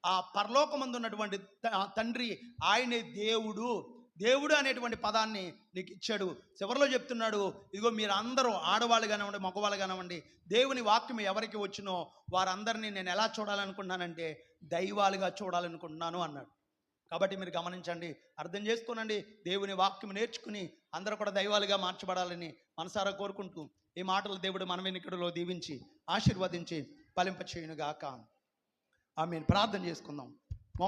ఆ పరలోకమందు ఉన్నటువంటి తండ్రి, ఆయనే దేవుడు అనేటువంటి పదాన్ని నీకు ఇచ్చాడు. చివరిలో చెప్తున్నాడు, ఇదిగో మీరు అందరూ ఆడవాళ్ళు కానివ్వండి, మగవాళ్ళు కానివ్వండి, దేవుని వాక్యం ఎవరికి వచ్చినో వారందరినీ నేను ఎలా చూడాలనుకుంటున్నానంటే దైవాలుగా చూడాలనుకుంటున్నాను అన్నాడు. కాబట్టి మీరు గమనించండి, అర్థం చేసుకోనండి. దేవుని వాక్యం నేర్చుకుని అందరూ కూడా దైవాలుగా మార్చబడాలని మనసారా కోరుకుంటూ ఈ మాటలు దేవుడు మన వెనుకడలో దీవించి ఆశీర్వదించి ఫలింపచేయునుగాక. ఆమేన్. ప్రార్థన చేసుకుందాం.